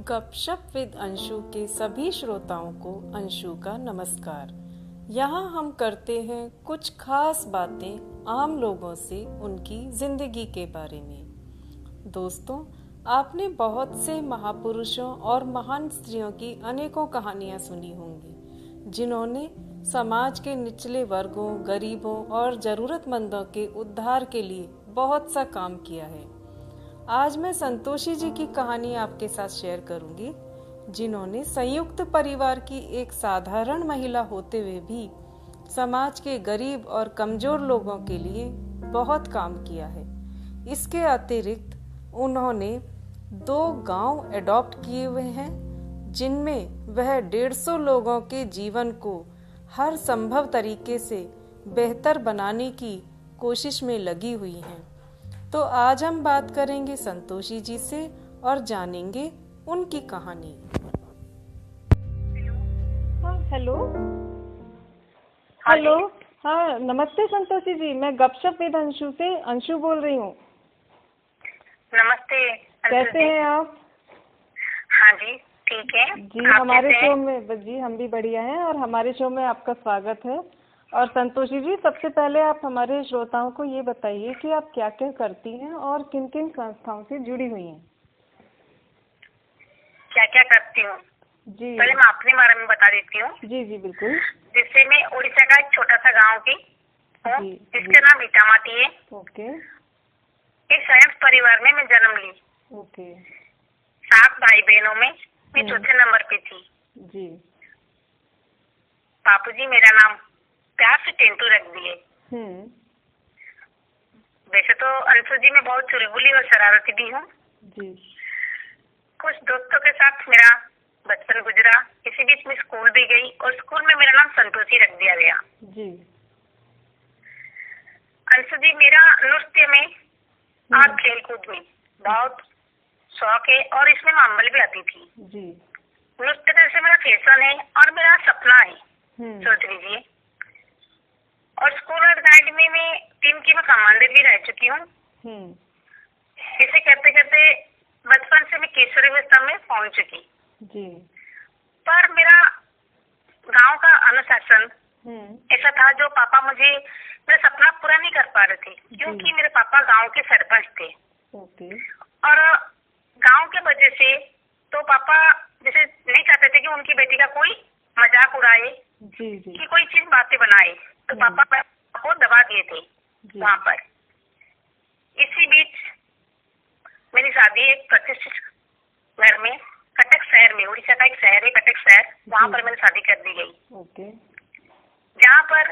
गपशप विद अंशु के सभी श्रोताओं को अंशु का नमस्कार। यहाँ हम करते हैं कुछ खास बातें आम लोगों से उनकी जिंदगी के बारे में। दोस्तों, आपने बहुत से महापुरुषों और महान स्त्रियों की अनेकों कहानियाँ सुनी होंगी, जिन्होंने समाज के निचले वर्गों, गरीबों और जरूरतमंदों के उद्धार के लिए बहुत सा काम किया है। आज मैं संतोषी जी की कहानी आपके साथ शेयर करूंगी, जिन्होंने संयुक्त परिवार की एक साधारण महिला होते हुए भी समाज के गरीब और कमजोर लोगों के लिए बहुत काम किया है। इसके अतिरिक्त उन्होंने 2 गांव एडॉप्ट किए हुए हैं, जिनमें वह 150 लोगों के जीवन को हर संभव तरीके से बेहतर बनाने की कोशिश में लगी हुई हैं। तो आज हम बात करेंगे संतोषी जी से और जानेंगे उनकी कहानी। हाँ, हेलो। हाँ, नमस्ते संतोषी जी, मैं गपशप विद अंशु से अंशु बोल रही हूँ। नमस्ते। कैसे हैं आप? हाँ जी, ठीक है जी। हमारे शो में जी हम भी बढ़िया हैं और हमारे शो में आपका स्वागत है। और संतोषी जी, सबसे पहले आप हमारे श्रोताओं को ये बताइए कि आप क्या क्या करती हैं और किन किन संस्थाओं से जुड़ी हुई हैं। क्या क्या करती हूँ जी। पहले मैं अपने बारे में बता देती हूँ। जी जी बिल्कुल। जिससे मैं उड़ीसा का एक छोटा सा गांव की हूँ, जिसका नाम इटामाटी है। ओके। एक संयुक्त परिवार में मैं जन्म ली। ओके। 7 भाई बहनों में मैं चौथे नंबर पे थी। जी। बापूजी मेरा नाम प्यार से टेंटू रख दिए। वैसे तो अंशु जी मैं बहुत चुलबुली और शरारती भी हूँ जी। कुछ दोस्तों के साथ मेरा बचपन गुजरा। इसी बीच में स्कूल भी गई और स्कूल में मेरा नाम संतोषी रख दिया गया। जी। अंशु जी, मेरा नृत्य में और खेल कूद में बहुत शौक है और इसमें मैं अम्बल भी आती थी। जी। नृत्य जैसे मेरा फैशन है और मेरा सपना है, सोच लीजिए। और स्कूल और अकेडमी में टीम की मैं कमांडर भी रह चुकी हूँ। इसे करते करते बचपन से मैं केसरी अवस्था में पहुंच चुकी। जी। पर मेरा गांव का अनुशासन ऐसा था, जो पापा मुझे मेरा सपना पूरा नहीं कर पा रहे थे, क्योंकि मेरे पापा गांव के सरपंच थे। ओके। और गांव के वजह से तो पापा जैसे नहीं चाहते थे कि उनकी बेटी का कोई मजाक उड़ाए, जी जी, कि कोई चीज बातें बनाए, तो पापा को दबा दिए थे वहाँ पर। इसी बीच मेरी शादी एक प्रतिष्ठित घर में, कटक शहर में, उड़ीसा का एक शहर है कटक शहर, वहाँ पर मेरी शादी कर दी गई। ओके। जहाँ पर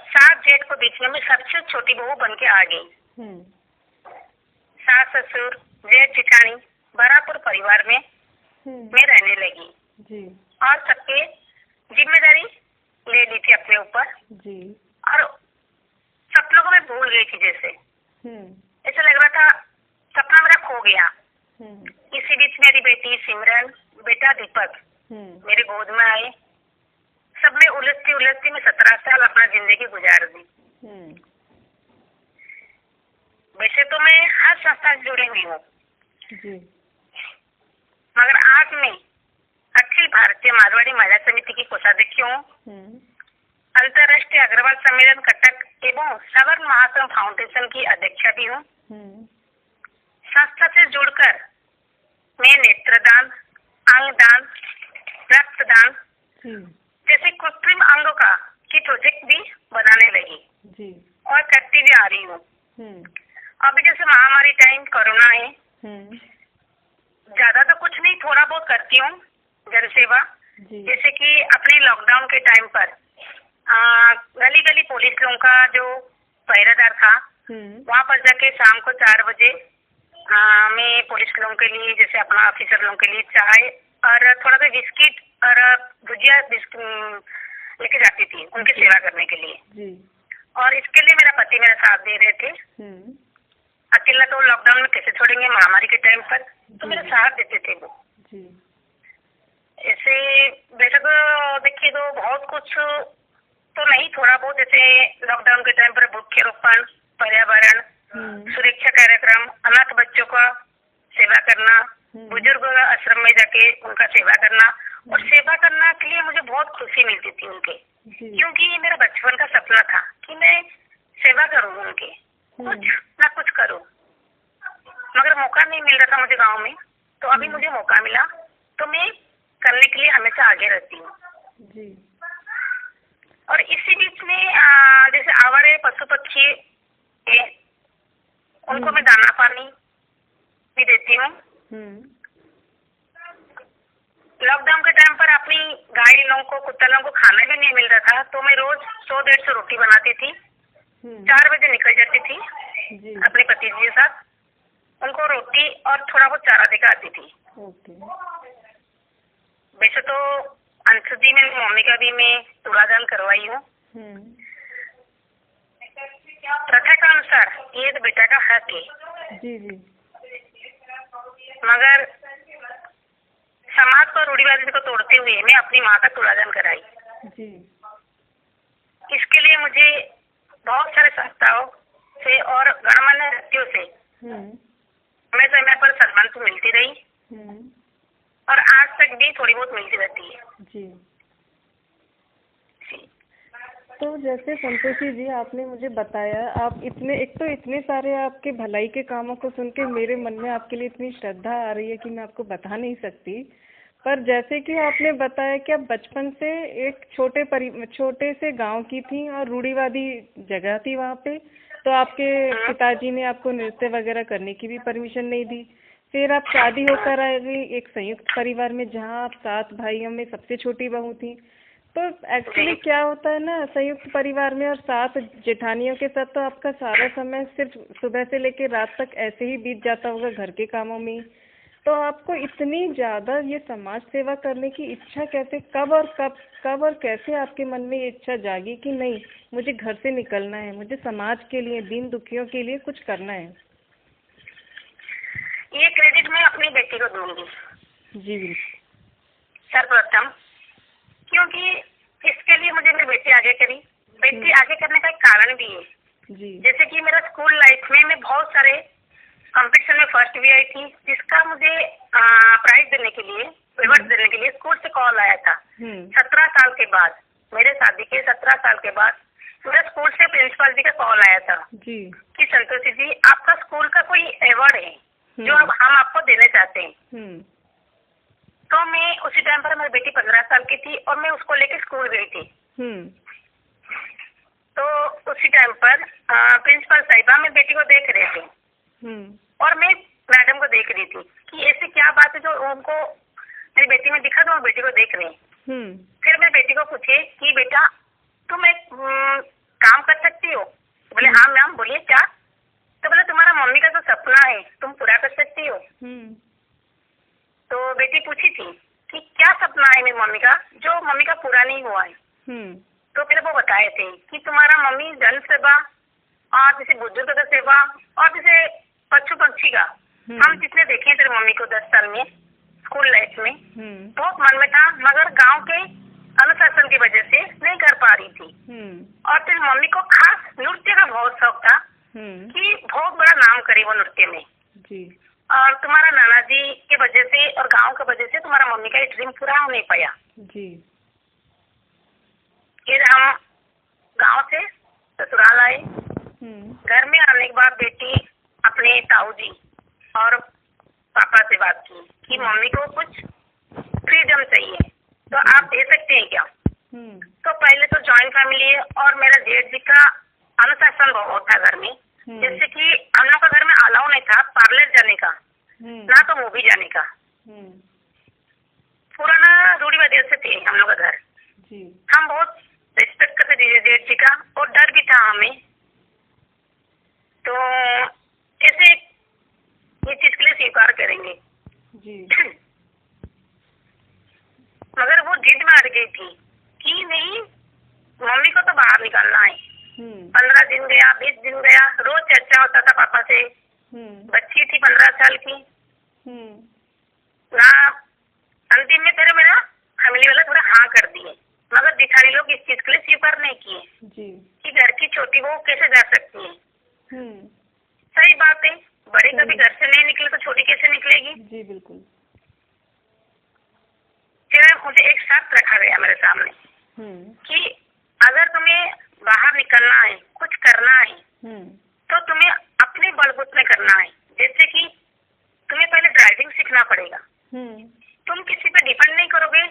7 जेठ को बीच में मैं सबसे छोटी बहू बन के आ गई। सास ससुर जेठ जेठानी बराबर परिवार में मैं रहने लगी जी। और सबके जिम्मेदारी ले ली थी अपने ऊपर जी। और सपनों को मैं भूल गई थी। जैसे ऐसा लग रहा था सपना मेरा खो गया। इसी बीच मेरी बेटी सिमरन, बेटा दीपक मेरे गोद में आए। सब में उलझती उलझती मैं 17 साल अपना जिंदगी गुजार दी। वैसे तो मैं हर संस्था से जुड़ी हुई हूँ, मगर आज मैं अखिल भारतीय मारवाड़ी महिला समिति की कोषाध्यक्ष हूँ। अंतर्राष्ट्रीय अग्रवाल सम्मेलन कटक एवं सवर्ण महाश्रम फाउंडेशन की अध्यक्षा भी हूँ। संस्था से जुड़कर मैं नेत्रदान, अंगदान, रक्तदान जैसे कृत्रिम अंगों का की प्रोजेक्ट भी बनाने लगी और करती भी आ रही हूँ। अभी जैसे महामारी टाइम कोरोना है, ज्यादा तो कुछ नहीं, थोड़ा बहुत करती हूँ जन सेवा। जैसे कि अपने लॉकडाउन के टाइम पर गली गली पुलिस लोगों का जो पहरेदार था, वहाँ पर जाके शाम को 4 बजे मैं पुलिस लोगों के लिए, जैसे अपना ऑफिसर लोगों के लिए चाय और थोड़ा सा बिस्किट और भुजिया लेके जाती थी उनकी सेवा करने के लिए। और इसके लिए मेरा पति मेरा साथ दे रहे थे। अकेला तो लॉकडाउन में कैसे छोड़ेंगे महामारी के टाइम पर, तो मेरा साथ देते थे वो। ऐसे वैसे तो देखिए तो बहुत कुछ तो नहीं, थोड़ा बहुत जैसे लॉकडाउन के टाइम पर वृक्षारोपण, पर्यावरण सुरक्षा कार्यक्रम, अनाथ बच्चों का सेवा करना, बुजुर्ग आश्रम में जाके उनका सेवा करना, और सेवा करने के लिए मुझे बहुत खुशी मिलती थी उनके, क्योंकि ये मेरा बचपन का सपना था कि मैं सेवा करूँ उनके, कुछ ना कुछ करूँ, मगर मौका नहीं मिल रहा था मुझे गांव में। तो अभी मुझे मौका मिला तो मैं करने के लिए हमेशा आगे रहती हूँ। और इसी बीच में जैसे आवारे पशु पक्षी है, उनको मैं दाना पानी भी देती हूँ। लॉकडाउन के टाइम पर अपनी गाय लोगों को, कुत्ता लोगों को खाना भी नहीं मिल रहा था, तो मैं रोज 100-150 रोटी बनाती थी। 4 बजे निकल जाती थी अपने पति जी के साथ, उनको रोटी और थोड़ा बहुत चारा देकर आती थी। वैसे तो अंशुदी में मम्मी का भी मैं तुलादान करवाई हूँ। प्रथा के अनुसार ये तो बेटा का हक है, मगर समाज को, रूढ़िवादी को तोड़ते हुए मैं अपनी माँ का तुलादान कराई। इसके लिए मुझे बहुत सारे संस्थाओं से और गणमान्य व्यक्तियों से समय पर सम्मान तो मिलती रही, और आज तक भी थोड़ी बहुत मिलती रहती है। तो जैसे संतोषी जी, आपने मुझे बताया, आप इतने सारे आपके भलाई के कामों को सुन के मेरे मन में आपके लिए इतनी श्रद्धा आ रही है कि मैं आपको बता नहीं सकती। पर जैसे कि आपने बताया कि आप बचपन से एक छोटे से गांव की थी और रूढ़िवादी जगह थी वहाँ पे, तो आपके पिताजी ने आपको नृत्य वगैरह करने की भी परमिशन नहीं दी। फिर आप शादी होकर आ गई एक संयुक्त परिवार में, जहाँ आप 7 भाइयों में सबसे छोटी बहू थी। तो एक्चुअली क्या होता है ना, संयुक्त परिवार में और 7 जेठानियों के साथ तो आपका सारा समय सिर्फ सुबह से लेकर रात तक ऐसे ही बीत जाता होगा घर के कामों में। तो आपको इतनी ज्यादा ये समाज सेवा करने की इच्छा कैसे, कब और कैसे आपके मन में ये इच्छा जागी कि नहीं, मुझे घर से निकलना है, मुझे समाज के लिए, दीन दुखियों के लिए कुछ करना है? ये क्रेडिट मैं अपनी बेटी को दूंगी जी सर्वप्रथम, क्योंकि इसके लिए मुझे मेरी बेटी आगे करी। बेटी आगे करने का एक कारण भी है जी। जैसे कि मेरा स्कूल लाइफ में मैं बहुत सारे कंपटीशन में फर्स्ट भी आई थी, जिसका मुझे प्राइज देने के लिए, रिवॉर्ड देने के लिए स्कूल से कॉल आया था। 17 साल के बाद, मेरे शादी के 17 साल के बाद मेरे स्कूल से प्रिंसिपल जी का कॉल आया था जी कि संतोषी जी, आपका स्कूल का कोई अवार्ड है जो अब हम आपको देने चाहते हैं। तो मैं उसी टाइम पर, मेरी बेटी 15 साल की थी और मैं उसको लेके स्कूल गई थी। तो उसी टाइम पर प्रिंसिपल साहिबा मेरी बेटी को देख रहे थे और मैं मैडम को देख रही थी कि ऐसी क्या बात है जो उनको मेरी बेटी में दिखा, तो वो बेटी को देख रही। फिर मेरी बेटी को पूछे कि बेटा तुम एक काम कर सकती हो? बोले हाँ मैम, बोलिए क्या? तो बोले तुम्हारा मम्मी का जो सपना है तुम पूरा कर सकती हो। तो बेटी पूछी थी कि क्या सपना है मेरी मम्मी का जो मम्मी का पूरा नहीं हुआ है। तो फिर वो बताए थे कि तुम्हारा मम्मी जन सेवा और जैसे बुजुर्ग का सेवा और जैसे पशु पक्षी का, हम जितने देखे तेरे मम्मी को 10 साल में स्कूल लाइफ में, बहुत मन में था, मगर गांव के अनुशासन की वजह से नहीं कर पा रही थी। और तेरी मम्मी को खास नृत्य का बहुत शौक था कि बहुत बड़ा नाम करे वो नृत्य में जी। और तुम्हारा नाना जी के वजह से और गांव के वजह से तुम्हारा मम्मी का ड्रीम पूरा हो नहीं पाया जी। फिर हम गांव से ससुराल आए। घर में आने के बाद बेटी अपने ताऊ जी और पापा से बात की कि मम्मी को कुछ फ्रीडम चाहिए, तो आप दे सकते हैं क्या? तो पहले तो जॉइंट फैमिली है और मेरा जेठ जी का अनुशासन बहुत था घर में। जैसे कि हम लोग का घर में अलाउ नहीं था पार्लर जाने का, ना तो मूवी जाने का। पुराना रूढ़िवादी से थे हम लोग का घर। हम बहुत रिस्पेक्ट करते थे जेठ जी का और डर भी था हमें। तो कैसे ये चीज के लिए स्वीकार करेंगे जी। मगर वो जिद में अड़ गई थी कि नहीं, मम्मी को तो बाहर निकालना है। 15 दिन गया, 20 दिन गया, रोज चर्चा होता था पापा से। बच्ची थी 15 साल की ना। अंतिम में फिर मेरा फैमिली वाला थोड़ा हाँ कर दिए, मगर दिखाने लोग इस चीज के लिए स्वीकार नहीं किए कि घर की छोटी बहू कैसे जा सकती है। सही बात है, बड़ी कभी घर से नहीं निकले तो छोटी कैसे निकलेगी? जी बिल्कुल। फिर मुझे एक शर्त रखा गया मेरे सामने कि अगर तुम्हें बाहर निकलना है, कुछ करना है, तो तुम्हें अपने बलबूते में करना है। जैसे कि तुम्हें पहले ड्राइविंग सीखना पड़ेगा। तुम किसी पे डिपेंड नहीं करोगे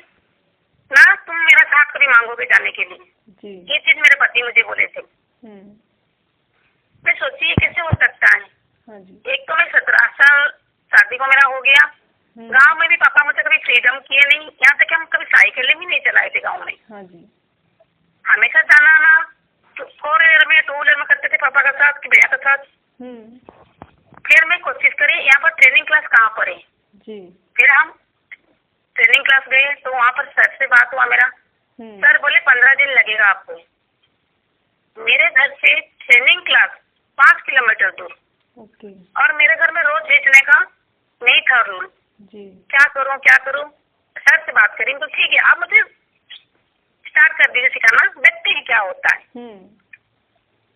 ना, तुम मेरा साथ कभी मांगोगे जाने के लिए। ये चीज मेरे पति मुझे बोले थे। मैं सोची ये कैसे हो सकता है? एक तो मैं 17 साल शादी को मेरा हो गया, गांव में भी पापा मुझे कभी फ्रीडम किए नहीं, यहाँ तक हम कभी साइकिल भी नहीं चलाए थे गाँव में। हमेशा जाना आना तो 4 व्हीलर में 2 व्हीलर में करते थे पापा का साथ कि भैया का साथ। फिर मैं कोशिश करी यहाँ पर ट्रेनिंग क्लास कहाँ पर है। फिर हम ट्रेनिंग क्लास गए तो वहाँ पर सर से बात हुआ मेरा। सर बोले 15 दिन लगेगा आपको। मेरे घर से ट्रेनिंग क्लास 5 किलोमीटर दूर, और मेरे घर में रोज बेचने का नहीं था रूल। क्या करूँ? सर से बात करेंगे तो ठीक है, आप मुझे स्टार्ट कर दीजिए सिखाना, देखते हैं क्या होता है।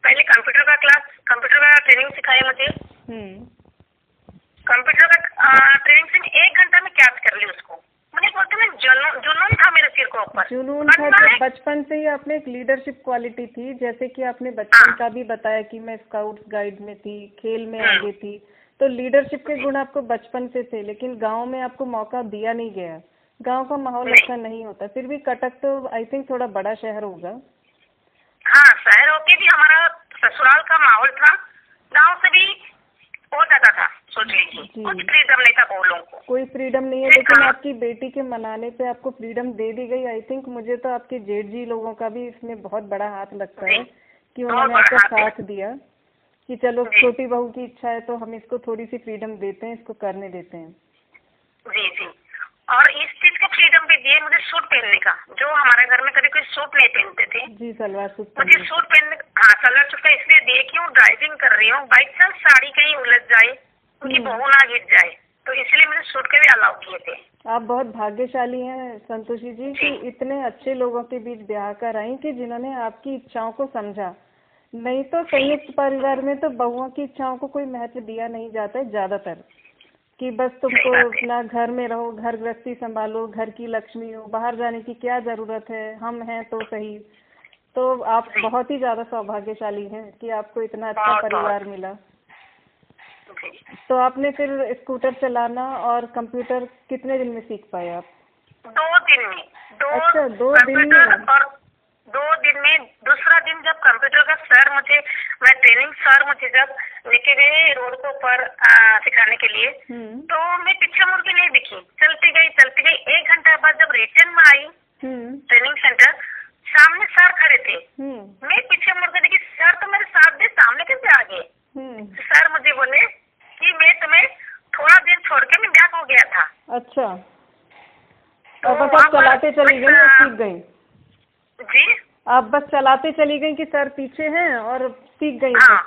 पहले कंप्यूटर का ट्रेनिंग सिखाया मुझे। कंप्यूटर का ट्रेनिंग से 1 घंटा में कैच कर ली उसको। मुझे बोलते मैं जुनून था मेरे सिर को ऊपर। जुनून था, बचपन से ही आपने एक लीडरशिप क्वालिटी थी, जैसे कि आपने बचपन का भी बताया कि मैं स्काउट्स गाइड में थी, खेल में आगे थी, तो लीडरशिप के गुण आपको बचपन से थे। लेकिन गांव में आपको मौका दिया नहीं गया, गांव का माहौल अच्छा नहीं होता। फिर भी कटक तो आई थिंक थोड़ा बड़ा शहर होगा। हाँ, शहर होके भी हमारा ससुराल का माहौल था, गांव से भी हो जाता था। सोच लीजिए कुछ फ्रीडम नहीं था वो लोगों को। कोई फ्रीडम नहीं है, लेकिन आपकी बेटी के मनाने पे आपको फ्रीडम दे दी गई। आई थिंक मुझे तो आपके जेठ जी लोगों का भी इसमें बहुत बड़ा हाथ लगता है कि उन्होंने आपका साथ दिया कि चलो छोटी बहू की इच्छा है तो हम इसको थोड़ी सी फ्रीडम देते हैं, इसको करने देते हैं। जी। और इस चीज का फ्रीडम भी दिए मुझे सूट पहनने का, जो हमारे घर में कभी कोई सूट नहीं पहनते थे। जी, सलवार सूट। मुझे सूट पहनने, हाँ सलवार सूट का इसलिए दिए कि हूँ ड्राइविंग कर रही हूँ, बाइक चांस साड़ी कहीं उलझ जाए, उनकी बहू ना गिर जाए, तो इसलिए मुझे सूट के भी अलाउ किए थे। आप बहुत भाग्यशाली हैं संतोषी जी कि इतने अच्छे लोगों के बीच ब्याह कर आई कि जिन्होंने आपकी इच्छाओं को समझा। नहीं तो संयुक्त परिवार में तो बहुओं की इच्छाओं को कोई महत्व दिया नहीं जाता है ज्यादातर, कि बस तुमको अपना घर में रहो, घर गृहस्थी संभालो, घर की लक्ष्मी हो, बाहर जाने की क्या जरूरत है, हम हैं तो सही। तो आप बहुत ही ज्यादा सौभाग्यशाली हैं कि आपको इतना अच्छा परिवार मिला। तो आपने फिर स्कूटर चलाना और कंप्यूटर कितने दिन में सीख पाए आप? 2 दिन में। अच्छा, 2 दिन में। और 2 दिन में दूसरा दिन जब कंप्यूटर का ट्रेनिंग सर मुझे जब लेके गए रोड के ऊपर सिखाने के लिए, तो मैं पीछे मुड़ के नहीं दिखी, चलती गई। 1 घंटा बाद जब रिटर्न में आई ट्रेनिंग सेंटर, सामने सर खड़े थे। मैं पीछे मुड़ के देखी, सर तो मेरे साथ दे सामने कैसे आ गए? सर मुझे बोले कि मैं तुम्हें थोड़ा दिन छोड़ के मैं बैक हो गया था। अच्छा, तो बस आप चलाते चली गई और सीख गई? जी, आप बस चलाते चली गई कि सर पीछे हैं और सीख गई? हाँ,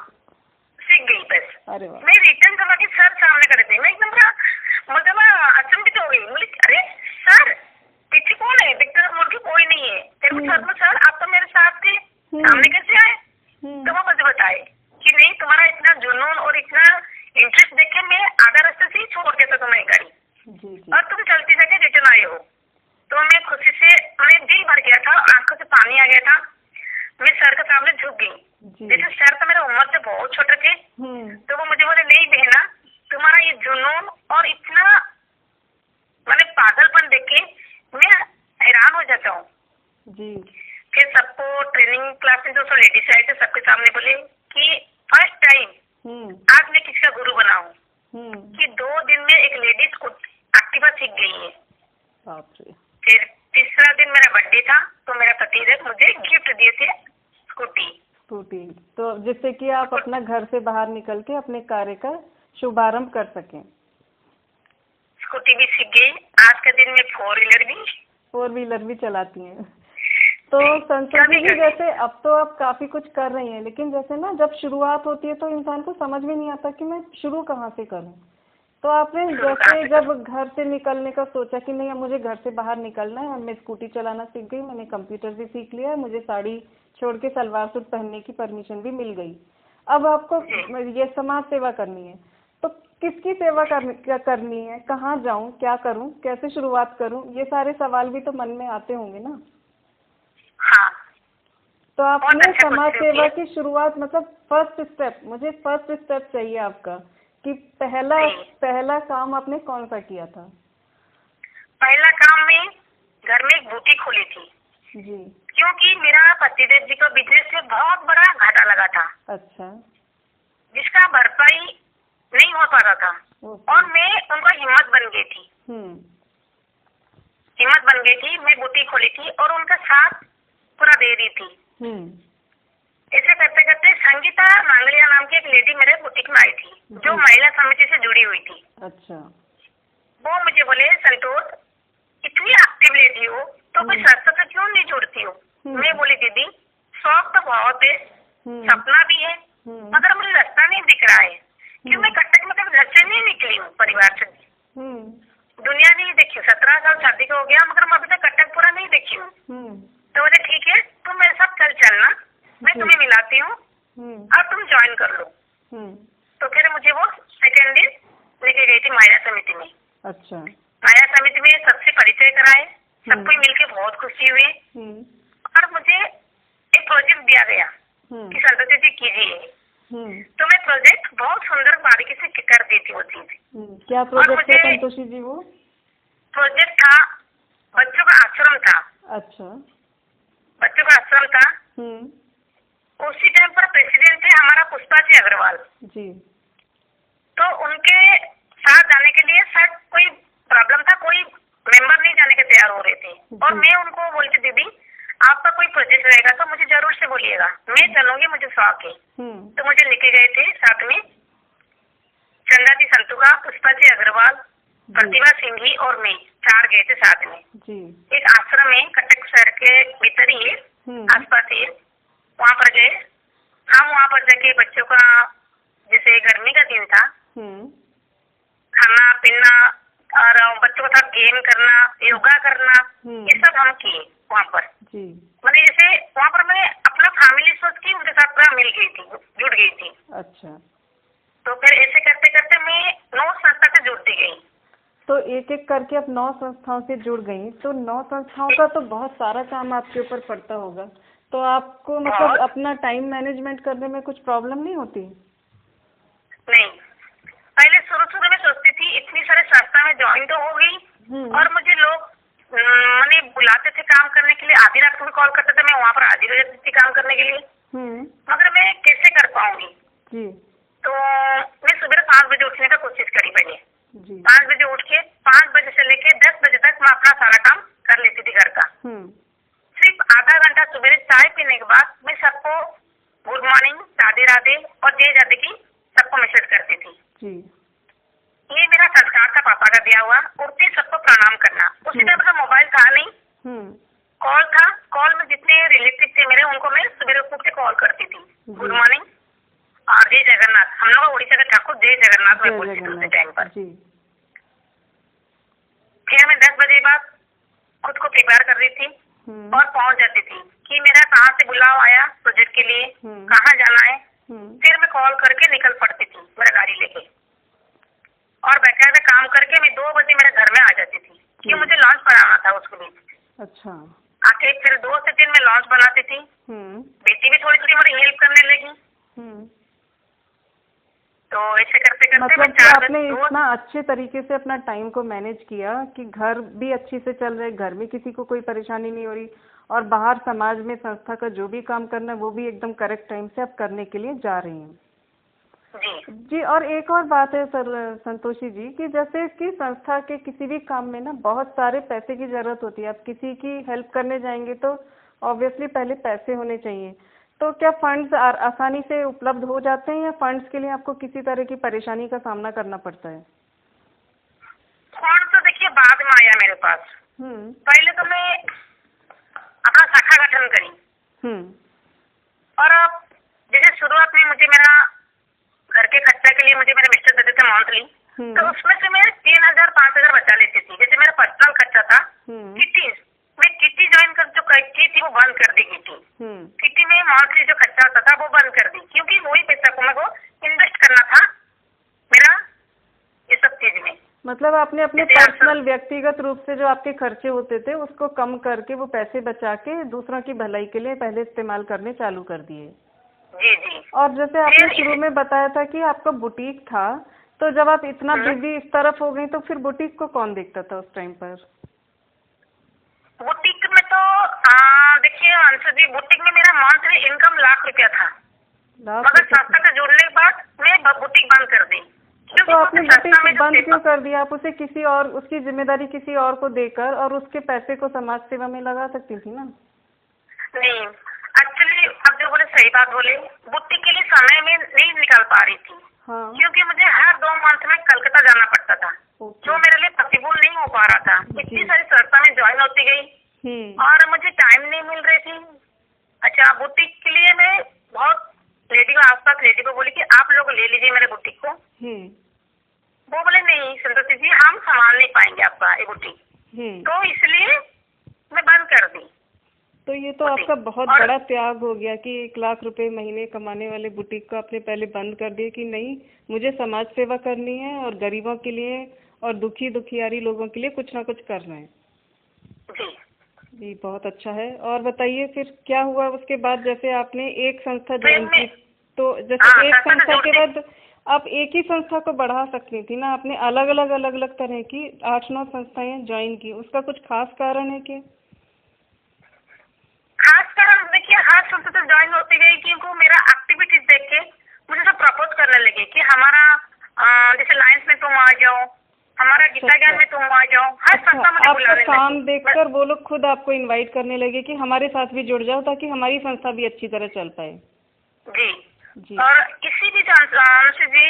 सीख गई बस। अरे वाह। मैं रिटर्न करवा के सर सामने खड़े थे, मैं एकदम मतलब अचंभित हो गई। बोली अरे सर पीछे कौन है? देखते मुड़ के कोई नहीं है। फिर सर आप तो मेरे साथ थे, सामने कैसे आए? तो वो मुझे बताए कि नहीं, तुम्हारा इतना जुनून और इतना इंटरेस्ट देख के मैं आधा रास्ते से ही छोड़ के था तुम्हारी गाड़ी, और तुम चलती जाके रिटर्न आए हो। तो मैं खुशी से, मेरे दिल भर गया था, आंखों से पानी आ गया था। मैं सर के सामने झुक गई। जैसे सर तो मेरे उम्र से बहुत छोटे थे, तो वो मुझे बोले नहीं बहना, तुम्हारा ये जुनून और इतना मैंने पागलपन देख के मैं हैरान हो जाता हूँ। फिर सबको ट्रेनिंग क्लास में जो सब लेडीज आए थे सबके सामने बोले कि फर्स्ट टाइम आज मैं किसका गुरु बना हूँ कि 2 दिन में एक लेडीज को एक्टिवा सीख गई है। फिर तीसरा दिन मेरा बर्थडे था, तो मेरा पतिदेव मुझे गिफ्ट दिए थे स्कूटी, तो जिससे कि आप अपना घर से बाहर निकल के अपने कार्य का शुभारंभ कर सकें। स्कूटी भी सीख गई। आज के दिन में 4 व्हीलर भी चलाती हैं। तो संतोषी जी, जैसे अब तो आप काफी कुछ कर रही हैं, लेकिन जैसे ना जब शुरुआत होती है तो इंसान को समझ में नहीं आता कि मैं शुरू कहाँ से करूँ। तो आपने जैसे जब घर से निकलने का सोचा कि नहीं अब मुझे घर से बाहर निकलना है, मैं स्कूटी चलाना सीख गई, मैंने कंप्यूटर भी सीख लिया है, मुझे साड़ी छोड़ के सलवार सूट पहनने की परमिशन भी मिल गई, अब आपको ये समाज सेवा करनी है, तो किसकी सेवा करनी है, कहाँ जाऊँ, क्या करूँ, कैसे शुरुआत करूँ, ये सारे सवाल भी तो मन में आते होंगे ना। हाँ। तो आपने समाज सेवा की शुरुआत, मतलब फर्स्ट स्टेप, मुझे फर्स्ट स्टेप चाहिए आपका कि पहला काम आपने कौन सा किया था? पहला काम में घर में एक बुटीक खोली थी जी। क्योंकि मेरा पतिदेव जी को बिजनेस में बहुत बड़ा घाटा लगा था। अच्छा। जिसका भरपाई नहीं हो पा रहा था और मैं उनका हिम्मत बन गई थी। मैं बुटीक खोली थी और उनका साथ पूरा दे रही थी। ऐसे करते करते संगीता मांगलिया नाम की एक लेडी मेरे बुटीक में आई थी, जो महिला समिति से जुड़ी हुई थी। अच्छा। वो मुझे बोले, संतोष इतनी एक्टिव लेडी हो तो कोई संस्था से क्यों नहीं जुड़ती हो? मैं बोली, दीदी शौक तो बहुत है, सपना भी है, मगर मुझे रास्ता नहीं दिख रहा है कि मैं कटक में घर से नहीं निकली हूँ, परिवार से दुनिया नहीं देखी। 17 साल शादी का हो गया मगर मैं अभी तक कटक पूरा नहीं देखी हूँ। तो बोले ठीक है, तुम मेरे साथ चलना, मैं तुम्हें मिलाती हूँ और तुम ज्वाइन कर लो। तो फिर मुझे वो सेकेंड दिन लेके गई थी महिला समिति में। अच्छा। महिला समिति में सबसे परिचय कराए, सबको मिलके बहुत खुशी हुई और मुझे एक प्रोजेक्ट दिया गया कि संतोषी जी कीजिए। तो मैं प्रोजेक्ट बहुत सुंदर बारीकी से कर दी थी वो चीज। क्या प्रोजेक्ट है संतोषी जी? वो प्रोजेक्ट था बच्चों का आश्रम था। अच्छा। बच्चों का आश्रम था। उसी टाइम पर प्रेसिडेंट थे हमारा पुष्पा जी अग्रवाल जी। तो उनके साथ जाने के लिए शायद कोई प्रॉब्लम था, कोई मेंबर नहीं जाने के तैयार हो रहे थे और मैं उनको बोलती, दीदी आपका कोई प्रोजेक्ट रहेगा तो मुझे जरूर से बोलिएगा, मैं चलूंगी, मुझे शौक है। तो मुझे लेके गए थे साथ में चंदा जी संतुका, पुष्पा जी अग्रवाल, प्रतिभा सिंघी और मैं, 4 गए थे साथ में जी। एक आश्रम है कटक शहर के भीतर ही है, आसपास ही, वहाँ पर गए हम। वहाँ पर जाके बच्चों का, जैसे गर्मी का दिन था, खाना पीना और बच्चों के साथ गेम करना, योगा करना, ये सब हम किए वहाँ पर। मैंने जैसे वहाँ पर मैं अपना फैमिली सोच के उनके साथ पूरा मिल गई थी, जुड़ गई थी। अच्छा। तो फिर ऐसे करते करते मैं 9 संस्था से जुड़ती गई। तो एक एक करके अब 9 संस्थाओं से जुड़ गई, तो 9 संस्थाओं का तो बहुत सारा काम आपके ऊपर पड़ता होगा, तो आपको मतलब अपना टाइम मैनेजमेंट करने में कुछ प्रॉब्लम नहीं होती? नहीं, पहले शुरू में सोचती थी, इतनी सारे संस्था में ज्वाइन तो हो गई और मुझे लोग मैंने बुलाते थे काम करने के लिए, आधी रात को भी कॉल करते थे, मैं वहाँ पर हाजिर हो जाती थी काम करने के लिए, मगर मैं कैसे कर पाऊंगी। तो मैं सुबह 5 बजे उठने का कोशिश करी पहले। 5 बजे उठ के 5 बजे से लेके 10 बजे तक मैं अपना सारा काम कर लेती थी घर का। सिर्फ आधा घंटा सुबह चाय पीने के बाद मैं सबको गुड मॉर्निंग, राधे राधे और जय जादे की सबको मैसेज करती थी। ये मेरा संस्कार था, पापा का दिया हुआ। उठते सबको प्रणाम करना। उसी टाइम पर मोबाइल था नहीं, कॉल था। कॉल में जितने रिलेटिव थे मेरे, उनको मैं सुबह उठ के कॉल करती थी, गुड मॉर्निंग और जय जगन्नाथ। हम लोग उड़ीसा के ठाकुर जय जगन्नाथ में बोलती थी उसी टाइम पर। फिर मैं 10 बजे बाद खुद को प्रिपेयर कर रही थी और पहुंच जाती थी कि मेरा कहाँ से बुलाव आया प्रोजेक्ट के लिए, कहाँ जाना है। फिर मैं कॉल करके निकल पड़ती थी मेरा गाड़ी लेके और बैठे काम करके मैं 2 बजे मेरे घर में आ जाती थी कि मुझे लॉन्च बनाना था उसके बीच। अच्छा। आके फिर 2 से 3 में लॉन्च बनाती थी। बेटी भी थोड़ी थोड़ी मेरी हेल्प करने लगी। तो ऐसे करते करते मतलब कि आपने इतना अच्छे तरीके से अपना टाइम को मैनेज किया कि घर भी अच्छी से चल रहे, घर में किसी को कोई परेशानी नहीं हो रही और बाहर समाज में संस्था का जो भी काम करना है वो भी एकदम करेक्ट टाइम से आप करने के लिए जा रही हैं। जी। और एक और बात है सर संतोषी जी, कि जैसे कि संस्था के किसी भी काम में ना बहुत सारे पैसे की जरूरत होती है। आप किसी की हेल्प करने जाएंगे तो ऑब्वियसली पहले पैसे होने चाहिए। तो क्या फंड्स आसानी से उपलब्ध हो जाते हैं या फंड्स के लिए आपको किसी तरह की परेशानी का सामना करना पड़ता है? फंड तो देखिए बाद में आया मेरे पास। पहले तो मैं अपना शाखा गठन करी और अब जैसे शुरुआत में मुझे मेरा घर के खर्चा के लिए मुझे मेरे मिस्टर देते थे मंथली, तो उसमें से मैं 3000 5000 बचा लेती थी। जैसे मेरा पर्सनल खर्चा था किटी, मैं किटी ज्वाइन कर जो की थी वो बंद कर दी। किटी में मंथली जो खर्चा होता था वो बंद कर दी, क्योंकि वही पैसा को मेरे को इन्वेस्ट करना था मेरा मतलब आपने अपने पर्सनल व्यक्तिगत रूप से जो आपके खर्चे होते थे उसको कम करके वो पैसे बचा के दूसरों की भलाई के लिए पहले इस्तेमाल करने चालू कर दिए। जी जी। और जैसे आपने शुरू में बताया था कि आपका बुटीक था, तो जब आप इतना बिजी इस तरफ हो गई तो फिर बुटीक को कौन देखता था उस टाइम पर? बुटीक में तो देखिए अंशु जी, बुटीक में मेरा मंथली इनकम ₹1,00,000 था, मगर संस्था से जुड़ने के बाद मैं बुटीक बंद कर दी। तो आपने बुटीक बंद क्यों कर दिया? आप उसे किसी और, उसकी जिम्मेदारी किसी और को देकर और उसके पैसे को समाज सेवा में लगा सकती थी ना? नहीं, एक्चुअली अब जो बोले सही बात बोले, बुटीक के लिए समय में नहीं निकाल पा रही थी। हाँ। क्योंकि मुझे हर 2 मंथ में कलकत्ता जाना पड़ता था, जो मेरे लिए पॉसिबल नहीं हो पा रहा था। इतनी सारी संस्था में ज्वाइन होती गई और मुझे टाइम नहीं मिल रही थी। अच्छा, बुटीक के लिए मैं बहुत लेडी को, आसपास लेडी को बोली कि आप लोग ले लीजिए मेरे बुटीक को। वो बोले नहीं संतोषी जी, हम संभाल नहीं पाएंगे आपका ये बुटीक, तो इसलिए मैं बंद कर दी। तो ये तो आपका बहुत बड़ा त्याग हो गया कि 1,00,000 रुपए महीने कमाने वाले बुटीक को आपने पहले बंद कर दिया कि नहीं, मुझे समाज सेवा करनी है और गरीबों के लिए और दुखियारी लोगों के लिए कुछ ना कुछ करना है। जी, बहुत अच्छा है। और बताइए फिर क्या हुआ उसके बाद? जैसे आपने एक संस्था ज्वाइन की, तो जैसे एक संस्था के बाद आप एक ही संस्था को बढ़ा सकती थी ना, आपने अलग अलग तरह की 8-9 संस्थाएं ज्वाइन की, उसका कुछ खास कारण है क्या? खास कारण देखिए, हर संस्था से ज्वाइन होती गई क्योंकि मेरा एक्टिविटीज देख के मुझे सब प्रपोज करने लगे कि हमारा जैसे लायंस में तुम आ जाओ, हमारा गीता ज्ञान में तुम आ जाओ, हर संस्था मुझे बुलाने लगी। आपका काम देखकर वो लोग खुद आपको इनवाइट करने लगे कि हमारे साथ भी जुड़ जाओ ताकि हमारी संस्था भी अच्छी तरह चल पाए। जी। और किसी भी अनुष्ठ जी,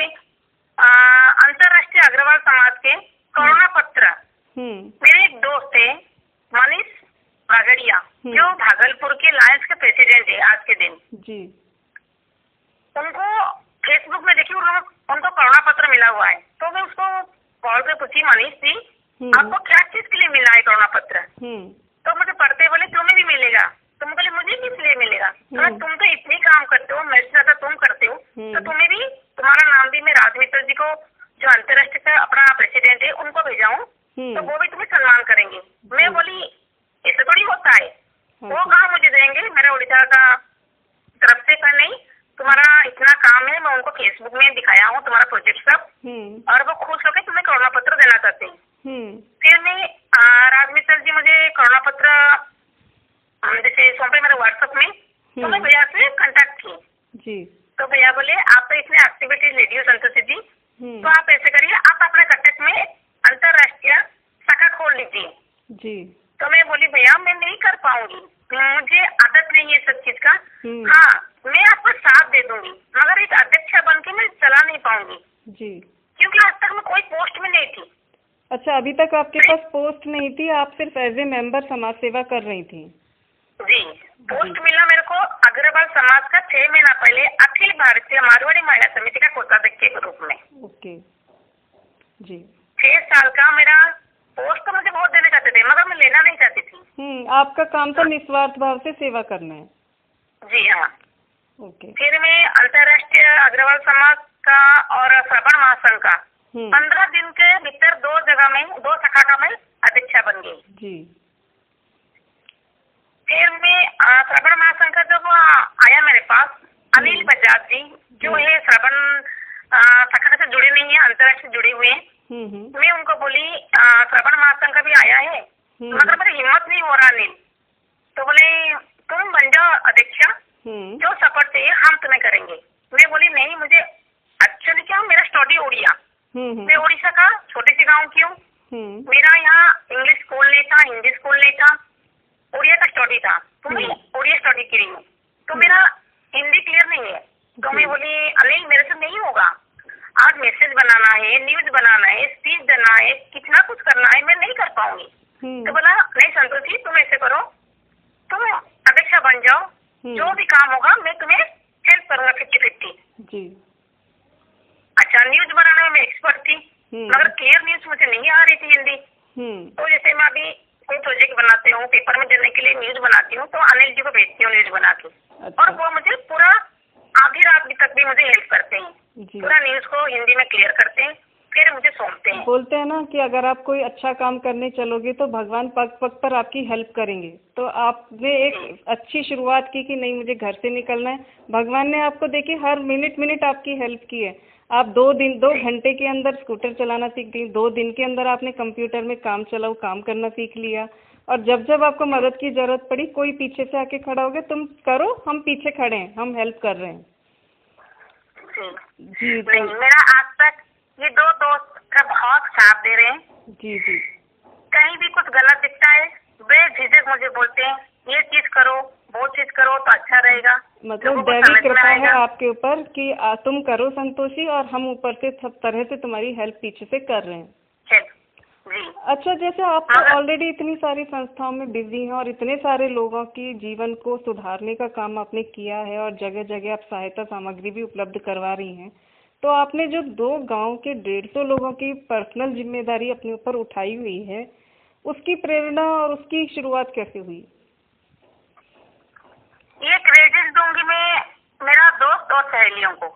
अंतर्राष्ट्रीय अग्रवाल समाज के करुणा पत्र, मेरे एक दोस्त है मनीष बागड़िया, जो भागलपुर के लायंस के प्रेसिडेंट है आज के दिन जी। उनको फेसबुक में देखिए उनको करुणा पत्र मिला हुआ है, तो मैं उसको कॉल पे पूछी, मनीष जी आपको क्या चीज के लिए मिला है करुणा पत्र? तो मुझे पढ़ते बोले तुम्हें भी मिलेगा। तुम बोले मुझे किस लिए मिलेगा? तो तुम तो इतनी काम करते हो, मेरे से ज्यादा तुम करते हो, तो तुम्हें भी, तुम्हारा नाम भी मैं राज मित्तल जी को, जो अंतर्राष्ट्रीय का अपना प्रेसिडेंट है, उनको भेजाऊं, तो वो भी तुम्हें सम्मान करेंगे। मैं बोली ऐसा थोड़ी होता है, वो कहाँ मुझे देंगे, मेरा उड़ीसा का तरफ से का नहीं, तुम्हारा इतना काम है, मैं उनको फेसबुक में दिखाया हूँ तुम्हारा प्रोजेक्ट सब, और वो खुश होकर तुम्हें करुणा पत्र देना चाहते हैं। फिर मैं राज मित्तल जी मुझे करुणा पत्र जैसे सौंपे मेरे व्हाट्सएप में, तो मैं भैया से कांटेक्ट की जी। तो भैया बोले आप तो इतने एक्टिविटीज लेडी हो संतोषी जी, तो आप ऐसे करिए, आप अपने कांटेक्ट में अंतर्राष्ट्रीय शाखा खोल लीजिए जी। तो मैं बोली भैया मैं नहीं कर पाऊंगी, मुझे आदत नहीं है सब चीज का। हाँ, मैं आपको साथ दे दूंगी, मगर एक अध्यक्ष बन के मैं चला नहीं पाऊंगी जी, क्योंकि आज तक मैं कोई पोस्ट में नहीं थी। अच्छा, अभी तक आपके पास पोस्ट नहीं थी, आप सिर्फ एज ए मेंबर समाज सेवा कर रही थी? जी, पोस्ट मिला मेरे को अग्रवाल समाज का 6 महीना पहले अखिल भारतीय मारवाड़ी महिला समिति का कोषाध्यक्ष के रूप में। ओके जी। 6 साल का मेरा पोस्ट तो मुझे बहुत देने चाहते थे, मगर मैं लेना नहीं चाहती थी। आपका काम तो निस्वार्थ भाव से सेवा करना है। जी हाँ। ओके। फिर मैं अंतर्राष्ट्रीय अग्रवाल समाज का और श्रवण महासंघ का 15 दिन के भीतर 2 जगह में 2 शाखा का मैं अध्यक्षा बन गई जी। फिर मैं श्रवण महासंघ का जब आया मेरे पास अनिल बजाज जी, जो है श्रवण शाखा से जुड़े नहीं है, अंतर्राष्ट्रीय जुड़े हुए हैं, मैं उनको बोली श्रवण महासंघ का भी आया है, मगर मेरी हिम्मत नहीं हो रहा अनिल, तो बोले तुम बन जाओ अध्यक्षा, जो सपोर्ट चाहिए हम तुम्हें करेंगे। मैं बोली नहीं, मुझे एक्चुअली क्या मेरा स्टडी उड़िया, मैं उड़ीसा का छोटे से गाँव की हूँ, मेरा यहाँ इंग्लिश स्कूल नहीं था, हिंदी स्कूल नहीं था, उड़िया का स्टडी था, तो मैं उड़िया स्टडी की रही हूँ, तो मेरा हिंदी क्लियर नहीं है। तो मैं बोली अनिल मेरे से नहीं होगा, आज मैसेज बनाना है, न्यूज बनाना है, स्पीच देना है, कितना कुछ करना है, मैं नहीं कर पाऊंगी। तो बोला नहीं संतोषी तुम ऐसे करो, तुम अध्यक्षा बन जाओ, जो भी काम होगा मैं तुम्हें हेल्प करूंगा 50-50 जी। अच्छा, न्यूज बनाने में मैं एक्सपर्ट थी, मगर क्लियर न्यूज मुझे नहीं आ रही थी हिंदी। तो जैसे मैं अभी कोई प्रोजेक्ट बनाती हूँ, पेपर में देने के लिए न्यूज बनाती हूँ, तो अनिल जी को भेजती हूँ न्यूज बना के। अच्छा। और वो मुझे पूरा आधी रात तक भी मुझे हेल्प करते हैं, पूरा न्यूज को हिंदी में क्लियर करते हैं, फिर मुझे सौंपते हैं। बोलते हैं ना कि अगर आप कोई अच्छा काम करने चलोगे तो भगवान पग पग पर आपकी हेल्प करेंगे। तो आपने एक अच्छी शुरुआत की कि नहीं मुझे घर से निकलना है, भगवान ने आपको देखिए हर मिनट मिनट आपकी हेल्प की है। आप 2 घंटे के अंदर स्कूटर चलाना सीख गई, 2 दिन के अंदर आपने कंप्यूटर में काम करना सीख लिया। और जब जब आपको मदद की जरूरत पड़ी कोई पीछे से आके खड़ा हो गया, तुम करो, हम पीछे खड़े हैं, हम हेल्प कर रहे हैं। जी नहीं, मेरा आज तक ये 2 दोस्त का बहुत साथ दे रहे हैं। जी जी। कहीं भी कुछ गलत दिखता है बेझिझक मुझे बोलते हैं ये चीज करो वो चीज करो तो अच्छा रहेगा। मतलब दैवी कृपा है आपके ऊपर कि तुम करो संतोषी, और हम ऊपर से सब तरह से तुम्हारी हेल्प पीछे से कर रहे हैं। जी। अच्छा, जैसे आप ऑलरेडी इतनी सारी संस्थाओं में बिजी हैं और इतने सारे लोगों की जीवन को सुधारने का काम आपने किया है और जगह जगह आप सहायता सामग्री भी उपलब्ध करवा रही हैं, तो आपने जो 2 गांव के 150 लोगों की पर्सनल जिम्मेदारी अपने ऊपर उठाई हुई है, उसकी प्रेरणा और उसकी शुरुआत कैसे हुई? ये क्रेडिट दूंगी मैं मेरा दोस्त और सहेलियों को।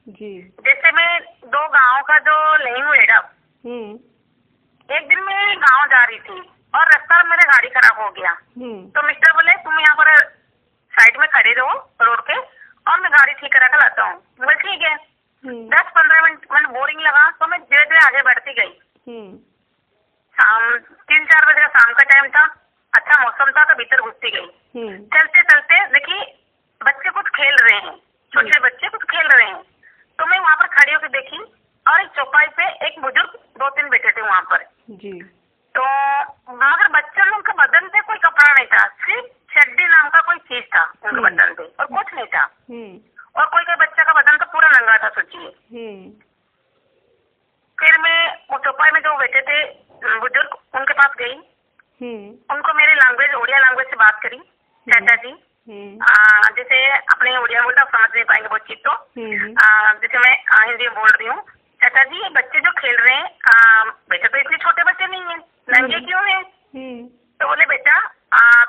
जी। जैसे मैं 2 गाँव का जो नहीं हूँ एडम, एक दिन मैं गांव जा रही थी और रास्ता में मेरा गाड़ी खराब हो गया। तो मिस्टर बोले तुम यहाँ पर साइड में खड़े रहो रोड के और मैं गाड़ी ठीक करा कर लाता हूँ। बोले ठीक है। 10-15 मिनट मैंने बोरिंग लगा तो मैं धीरे धीरे आगे बढ़ती गई। शाम 3-4 बजे का शाम का टाइम था, अच्छा मौसम था तो भीतर घुसती गई। चलते चलते देखिए बच्चे कुछ खेल रहे हैं, छोटे बच्चे कुछ खेल रहे हैं, तो मैं वहाँ पर खड़ी होकर देखी और एक चौपाई पे एक बुजुर्ग 2-3 बैठे थे वहाँ पर। जी। तो मगर बच्चों लोग के बदन पे कोई कपड़ा नहीं था, सिर्फ चड्डी नाम का कोई चीज था उनके बदन पे और कुछ नहीं था। और कोई बच्चा का बदन तो पूरा नंगा था सोचिए। फिर मैं वो चौपाई में जो बैठे थे बुजुर्ग उनके पास गई, उनको मेरी लैंग्वेज उड़िया लैंग्वेज से बात करी। चाचा जी जैसे अपने उड़िया बोलता समझ नहीं पाएंगे बहुत चीज, तो जैसे मैं हिंदी में बोल रही हूँ, चाचा जी ये बच्चे जो खेल रहे हैं बेटा तो इतने छोटे बच्चे नहीं है, नंगे क्यों है? तो बोले बेटा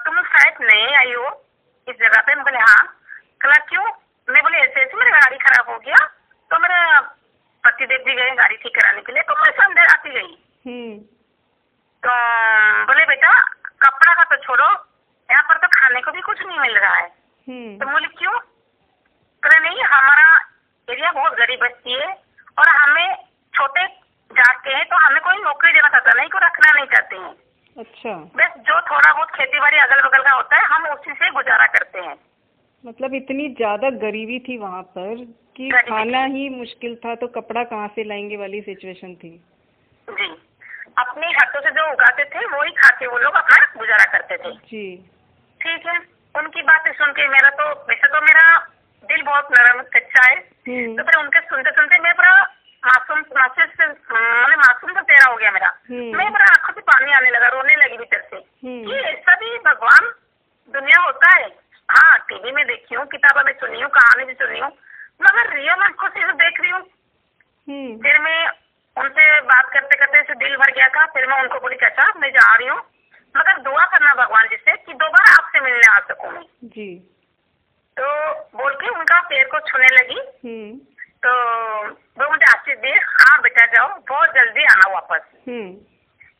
तुम शायद नए आई हो इस जगह पे। मैं बोले हाँ। कला क्यों? मैं बोले ऐसे ऐसे मेरी गाड़ी खराब हो गया तो मेरे पतिदेव भी गए गाड़ी ठीक कराने के लिए, तो मैं अंदर आती गई। तो बोले बेटा कपड़ा का तो छोड़ो, यहाँ पर तो खाने को भी कुछ नहीं मिल रहा है। तो बोले क्यों? बोले नहीं हमारा एरिया बहुत गरीब बस्ती है और हमें छोटे जाते हैं तो हमें कोई नौकरी देना चाहता नहीं, कोई रखना नहीं चाहते हैं। अच्छा। बस जो थोड़ा बहुत खेती बाड़ी अगल बगल का होता है हम उसी से गुजारा करते हैं। मतलब इतनी ज्यादा गरीबी थी वहाँ पर कि खाना ही मुश्किल था, तो कपड़ा कहाँ से लाएंगे वाली सिचुएशन थी। जी, अपने हाथों से जो उगाते थे वो ही खाते वो लोग अपना गुजारा करते थे। जी। ठीक है, उनकी बातें सुन के मेरा तो वैसे तो मेरा दिल बहुत नरम कच्चा है, तो फिर उनके सुनते सुनते मैं पूरा मासूम तो चेहरा हो गया मेरा। मैं पूरा आंखों से पानी आने लगा, रोने लगी भीतर से कि ऐसा भी भगवान दुनिया होता है। हाँ टीवी में देखी हूँ, किताबों में सुनी हूँ, कहानी भी सुनी हूँ, मगर रियल आंखों से देख रही हूँ। फिर मैं उनसे बात करते करते ऐसे दिल भर गया था। फिर मैं उनको बोली चाचा मैं जा रही हूँ, मगर दुआ करना भगवान जिससे कि दोबारा आपसे मिलने आ सकूँ मैं। जी। तो बोल के उनका पैर को छूने लगी। तो वो मुझे आशीर्वाद दिए, हाँ बेटा जाओ बहुत जल्दी आना वापस।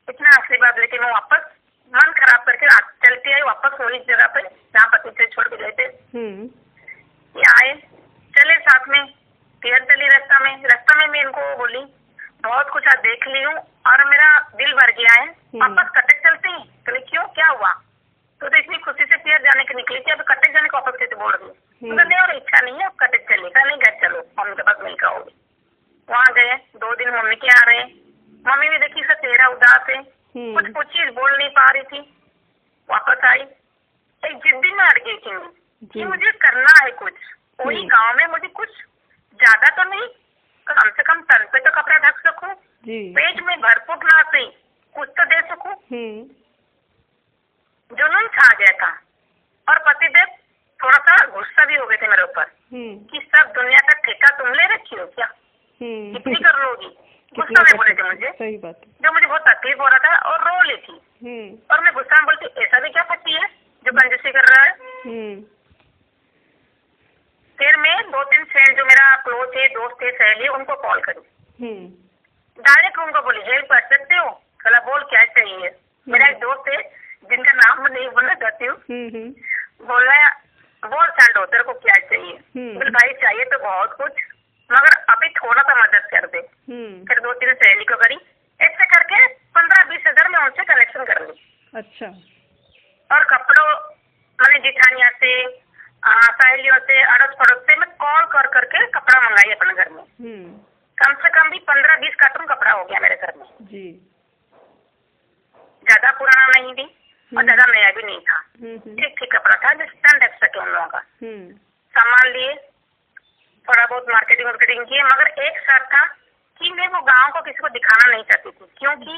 इतना आशीर्वाद लेके मैं वापस मन खराब करके चलती आई वापस वही जगह पे जहाँ पति से छोड़ के गए थे। ये आए चले साथ में, फिर चली रास्ता में मैं इनको बोली बहुत कुछ आज देख ली हूँ और मेरा दिल भर गया है, वापस कटक चलते हैं। तो क्यों क्या हुआ? तो इतनी खुशी से फिर जाने की निकली थी, अब कटक जाने को वापस कैसे बोल रही हूँ? नहीं और इच्छा नहीं है अब कटक चलेगा, नहीं घर चलो मम्मी के पास मिलकर आओगे। वहाँ गए 2 दिन मम्मी के आ रहे, मम्मी ने देखी इसका चेहरा उदास है, कुछ पूछी बोल नहीं पा रही थी। वापस आई, एक जिद्दी में अड़ गई थी कि मुझे करना है कुछ, वही गाँव में मुझे कुछ ज्यादा तो नहीं, कम से कम तन पे तो कपड़ा ढक सकूं, पेट में भरपूर ना सही कुछ तो दे सकूं। जुनून छा गया था और पतिदेव थोड़ा सा गुस्सा भी हो गए थे मेरे ऊपर कि सब दुनिया का ठेका तुम ले रखी हो क्या, कितनी कर लोगी? गुस्सा में बोले थे मुझे। सही बात। जो मुझे बहुत तकलीफ हो रहा था और रो ली थी। और मैं गुस्सा में बोलती ऐसा भी क्या पति है जो कंजूसी कर रहा है? फिर मैं 2-3 फ्रेंड जो मेरा क्लोज है, दोस्त है, सहेली, उनको कॉल करी। डायरेक्ट फिर उनको बोली हेल्प कर सकते हो? कला बोल क्या चाहिए? मेरा एक दोस्त है जिनका नाम मैं नहीं बोलना चाहती हूँ, बोल रहा है बोल सांडो तेरे को क्या चाहिए? बोले भाई चाहिए तो बहुत कुछ, मगर अभी थोड़ा सा मदद कर दे। फिर 2-3 सहेली को करी, ऐसे करके 15-20 हजार में उनसे कलेक्शन कर ली। अच्छा। और कपड़ों मैंने जिठानिया से, सहेलियों से, अड़ोस पड़ोस से मैं कॉल कर करके कपड़ा मंगाई अपने घर में। कम से कम भी 15-20 कार्टून कपड़ा हो गया मेरे घर में जी। ज्यादा पुराना नहीं थी और ज्यादा नया भी नहीं था, ठीक ठीक कपड़ा था जो स्टैंड रख सके उन लोगों का। सामान लिए, थोड़ा बहुत मार्केटिंग वार्केटिंग किए, मगर एक शर्त था कि मैं वो गांव को किसी को दिखाना नहीं चाहती थी, क्योंकि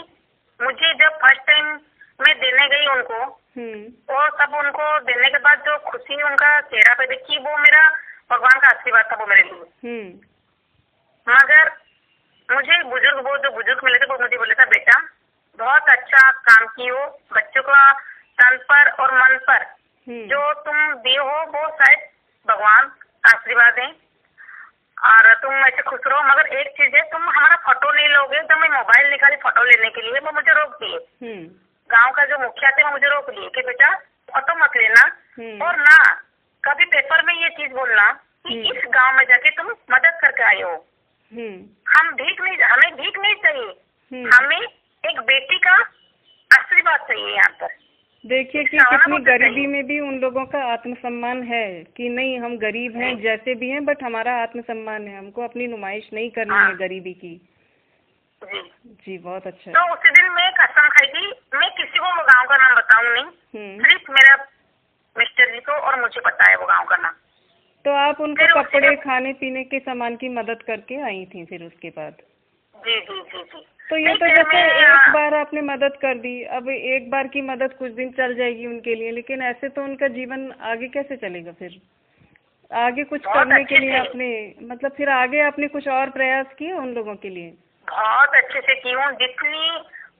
मुझे जब फर्स्ट टाइम मैं देने गई उनको, और तब उनको देने के बाद जो खुशी उनका चेहरा पे देखी, वो मेरा भगवान का आशीर्वाद था वो मेरे लिए। मगर मुझे बुजुर्ग, वो जो बुजुर्ग मिले थे वो मुझे बोले था बेटा बहुत अच्छा काम की हो, बच्चों का तन पर और मन पर जो तुम दिए हो वो शायद भगवान आशीर्वाद है और तुम ऐसे खुश रहो। मगर एक चीज है, तुम हमारा फोटो नहीं लोगे। जब मैं मोबाइल निकाली फोटो लेने के लिए, वो मुझे रोक दिए। गांव का जो मुखिया थे वो मुझे रोक लिए कि बेटा फोटो मत लेना, और ना कभी पेपर में ये चीज बोलना कि इस गांव में जाके तुम मदद करके आए हो। हमें भीख नहीं चाहिए, हमें एक बेटी का आशीर्वाद चाहिए यहाँ पर। देखिए कि कितनी गरीबी में भी उन लोगों का आत्मसम्मान है कि नहीं हम गरीब हैं जैसे भी हैं, बट हमारा आत्मसम्मान है, हमको अपनी नुमाइश नहीं करनी है गरीबी की। जी बहुत अच्छा। तो उसी दिन मैं कसम खाई थी, मैं किसी को वो गाँव का नाम बताऊँ नहीं, सिर्फ मेरा मिस्टर जी को और मुझे पता है वो गाँव का नाम। तो आप उनको कपड़े खाने पीने के सामान की मदद करके आई थी फिर उसके बाद? जी जी जी जी। तो ये तो जैसे एक बार आपने मदद कर दी, अब एक बार की मदद कुछ दिन चल जाएगी उनके लिए, लेकिन ऐसे तो उनका जीवन आगे कैसे चलेगा? फिर आगे कुछ करने के लिए आपने मतलब फिर आगे आपने कुछ और प्रयास किए उन लोगों के लिए? बहुत अच्छे से की हूँ, जितनी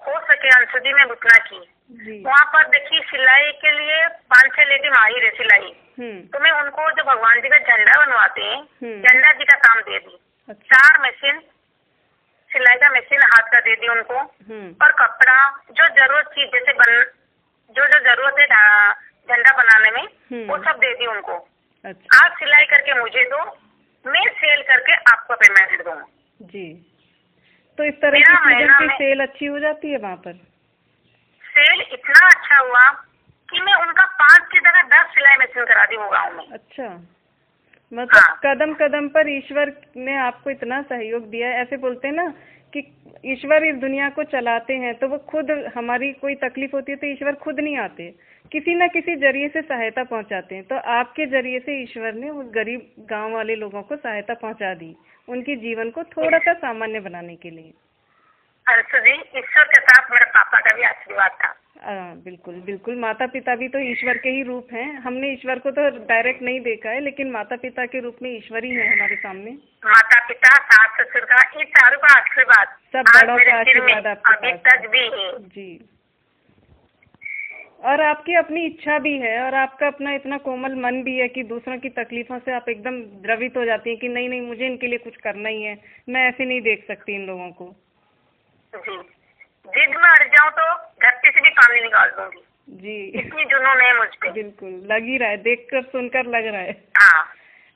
हो सके अंशुदी में उतना की। वहाँ पर देखिए सिलाई के लिए 5-6 लेडी माहिर है सिलाई, तो मैं उनको जो भगवान जी का झंडा बनवाते हैं, झंडा जी का काम दे दी। 4 मशीन सिलाई का मशीन हाथ का दे दी उनको, और कपड़ा जो जरूरत थी जैसे जो जरूरत है झंडा बनाने में वो सब दे दी उनको। आप सिलाई करके मुझे दो, मैं सेल करके आपको पेमेंट दूंगा। जी। तो इस तरह की चीजों की सेल अच्छी हो जाती है वहाँ पर? सेल इतना अच्छा हुआ कि मैं उनका 5 की जगह 10 सिलाई मशीन करा दी वो गाँव में। अच्छा, मतलब कदम कदम पर ईश्वर ने आपको इतना सहयोग दिया है। ऐसे बोलते हैं ना कि ईश्वर इस दुनिया को चलाते हैं, तो वो खुद हमारी कोई तकलीफ होती है तो ईश्वर खुद नहीं आते, किसी न किसी जरिए से सहायता पहुंचाते हैं। तो आपके जरिए से ईश्वर ने उस गरीब गांव वाले लोगों को सहायता पहुंचा दी, उनके जीवन को थोड़ा सा सामान्य बनाने के लिए। जी, ईश्वर के साथ मेरे पापा का भी आशीर्वाद था। बिल्कुल बिल्कुल, माता पिता भी तो ईश्वर के ही रूप हैं। हमने ईश्वर को तो डायरेक्ट नहीं देखा है, लेकिन माता पिता के रूप में ईश्वर ही है हमारे सामने। माता पिता, सास ससुर का, इस चारों का आशीर्वाद, सब बड़ों का आशीर्वाद आपके तक भी है। जी। और आपकी अपनी इच्छा भी है और आपका अपना इतना कोमल मन भी है कि दूसरों की तकलीफों से आप एकदम द्रवित हो जाती हैं कि नहीं नहीं मुझे इनके लिए कुछ करना ही है, मैं ऐसे नहीं देख सकती इन लोगों को। जी, जिद में अड़ जाऊं तो धरती से भी पानी निकाल दूंगी। जी, इतनी जुनून है मुझ पे। बिल्कुल लग ही रहा है, देखकर सुनकर लग रहा है। हाँ,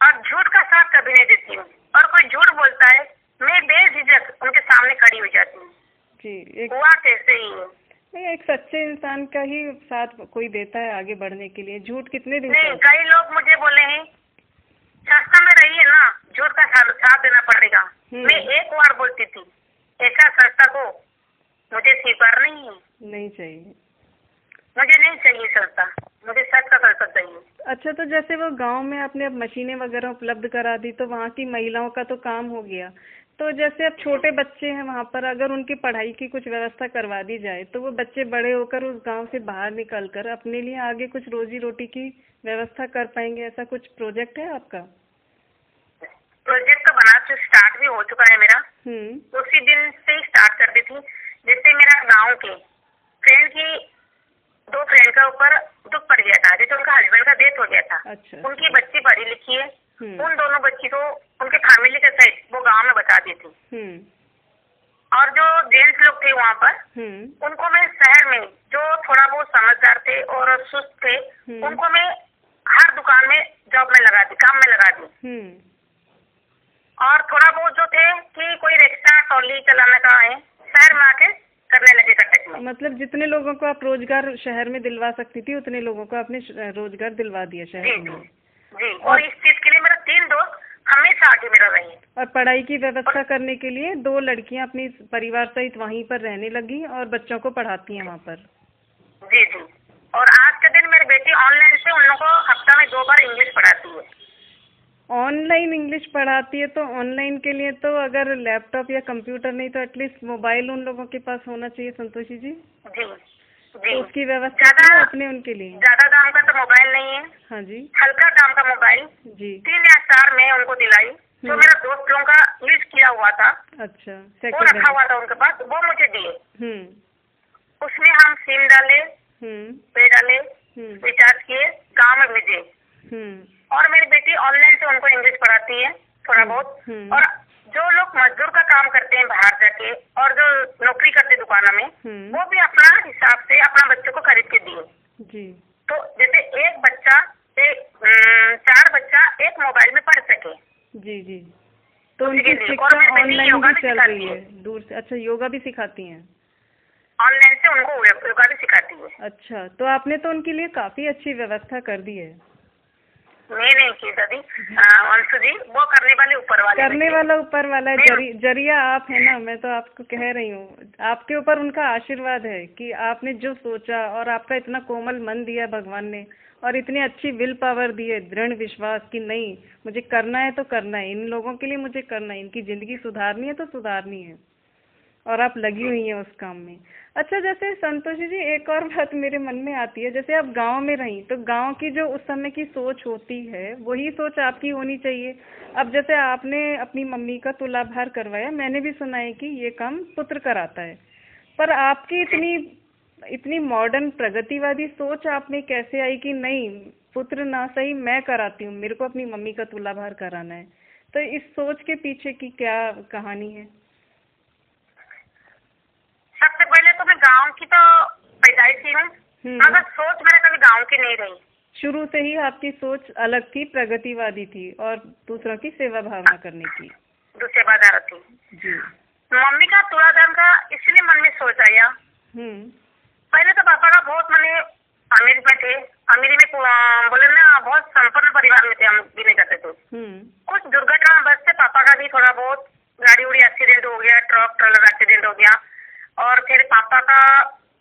और झूठ का साथ कभी नहीं देती हूँ, और कोई झूठ बोलता है मैं बेझिझक उनके सामने खड़ी हो जाती हूँ। जी, हुआ कैसे ही है। नहीं, एक सच्चे इंसान का ही साथ कोई देता है आगे बढ़ने के लिए। झूठ कितने दिन नहीं, कई लोग मुझे बोले हैं सस्ता में रहिए ना, झूठ का साथ देना पड़ेगा। मैं एक बार बोलती थी ऐसा संस्था को मुझे स्वीकार नहीं है, नहीं चाहिए, मुझे नहीं चाहिए संस्था, मुझे सच का संस्था चाहिए। अच्छा, तो जैसे वो गांव में आपने अब मशीनें वगैरह उपलब्ध करा दी, तो वहाँ की महिलाओं का तो काम हो गया। तो जैसे अब छोटे बच्चे हैं वहाँ पर, अगर उनकी पढ़ाई की कुछ व्यवस्था करवा दी जाए तो वो बच्चे बड़े होकर उस गाँव से बाहर निकल कर अपने लिए आगे कुछ रोजी रोटी की व्यवस्था कर पाएंगे। ऐसा कुछ प्रोजेक्ट है आपका? प्रोजेक्ट तो बना स्टार्ट भी हो चुका है मेरा, उसी दिन से ही स्टार्ट कर दी थी। जैसे मेरा गांव के फ्रेंड की 2 फ्रेंड का ऊपर दुख पड़ गया था, जैसे उनका हस्बैंड का डेथ हो गया था। अच्छा। उनकी बच्ची पढ़ी लिखी है, उन दोनों बच्ची को उनके फैमिली के साइड वो गांव में बता दी थी। और जो जेंट्स थे वहाँ पर, उनको मैं शहर में जो थोड़ा बहुत समझदार थे और सुस्त थे, उनको मैं हर दुकान में जॉब में लगा दी, काम में लगा दी। और थोड़ा बहुत जो थे कि कोई रिक्शा ट्रॉली चलाने का है, शहर में आके करने लगे कटक में। मतलब जितने लोगों को आप रोजगार शहर में दिलवा सकती थी उतने लोगों को आपने रोजगार दिलवा दिया शहर में। जी, और इस चीज के लिए मेरा 3 दोस्त हमेशा आगे मेरा रही। और पढ़ाई की व्यवस्था करने के लिए 2 लड़कियां अपनी परिवार सहित वहीं पर रहने लगी और बच्चों को पढ़ाती हैं वहाँ पर। जी जी, और आज के दिन मेरी बेटी ऑनलाइन से उन लोगों को हफ्ता में 2 बार इंग्लिश पढ़ाती है। ऑनलाइन इंग्लिश पढ़ाती है, तो ऑनलाइन के लिए तो अगर लैपटॉप या कंप्यूटर नहीं तो एटलीस्ट मोबाइल उन लोगों के पास होना चाहिए संतोषी जी। जी जी, तो उसकी व्यवस्था अपने उनके लिए ज्यादा दाम का तो मोबाइल नहीं है। हाँ जी, हल्का दाम का मोबाइल जी 3 या 4 में उनको दिलाई, जो मेरा दोस्त लोगों का यूज किया हुआ था। अच्छा, वो रखा हुआ था उनके पास, वो मुझे दिए। उसमें हम सिम डाले, पे डाले, रिचार्ज किए, गाँव में भेजे। और मेरी बेटी ऑनलाइन से उनको इंग्लिश पढ़ाती है थोड़ा बहुत। और जो लोग मजदूर का काम करते हैं बाहर जाके और जो नौकरी करते दुकानों में, वो भी अपना हिसाब से अपना बच्चों को खरीद के दिए जी। तो जैसे एक बच्चा 4 बच्चा एक मोबाइल में पढ़ सके। जी जी, तो उनकी शिक्षा ऑनलाइन भी चल रही है दूर से। अच्छा, योगा भी सिखाती हैं ऑनलाइन से, उनको योगा भी सिखाती है। अच्छा, तो आपने तो उनके लिए काफी अच्छी व्यवस्था कर दी है। नहीं की दादी, अंशु जी, वो करने वाले ऊपर वाले, करने वाला ऊपर वाला है, जरिया आप है ना। मैं तो आपको कह रही हूँ, आपके ऊपर उनका आशीर्वाद है कि आपने जो सोचा और आपका इतना कोमल मन दिया भगवान ने और इतनी अच्छी विल पावर दी है, दृढ़ विश्वास कि नहीं मुझे करना है तो करना है, इन लोगों के लिए मुझे करना है, इनकी जिंदगी सुधारनी है तो सुधारनी है, और आप लगी हुई हैं उस काम में। अच्छा, जैसे संतोषी जी एक और बात मेरे मन में आती है, जैसे आप गांव में रही तो गांव की जो उस समय की सोच होती है वही सोच आपकी होनी चाहिए। अब जैसे आपने अपनी मम्मी का तुलाभार करवाया, मैंने भी सुना है कि ये काम पुत्र कराता है, पर आपकी इतनी मॉडर्न प्रगतिवादी सोच आप में कैसे आई कि नहीं पुत्र ना सही मैं कराती हूँ, मेरे को अपनी मम्मी का तुलाभार कराना है? तो इस सोच के पीछे की क्या कहानी है? सबसे पहले तो मैं गांव की तो पैदाइशी हूँ, मगर सोच मेरे कभी गांव की नहीं रही। शुरू से ही आपकी सोच अलग थी, प्रगतिवादी थी और दूसरों की सेवा भावना करने की, सेवादार थी जी। मम्मी का तुलादान का इसलिए मन में सोच आया, पहले तो पापा का बहुत मैंने अमीर में थे, अमीरी में बोले ना बहुत संपन्न परिवार में थे, हम भी नहीं करते थे। कुछ दुर्घटना बस से पापा का भी थोड़ा बहुत गाड़ी उड़ी एक्सीडेंट हो गया, ट्रक ट्रॉलर एक्सीडेंट हो गया, और फिर पापा का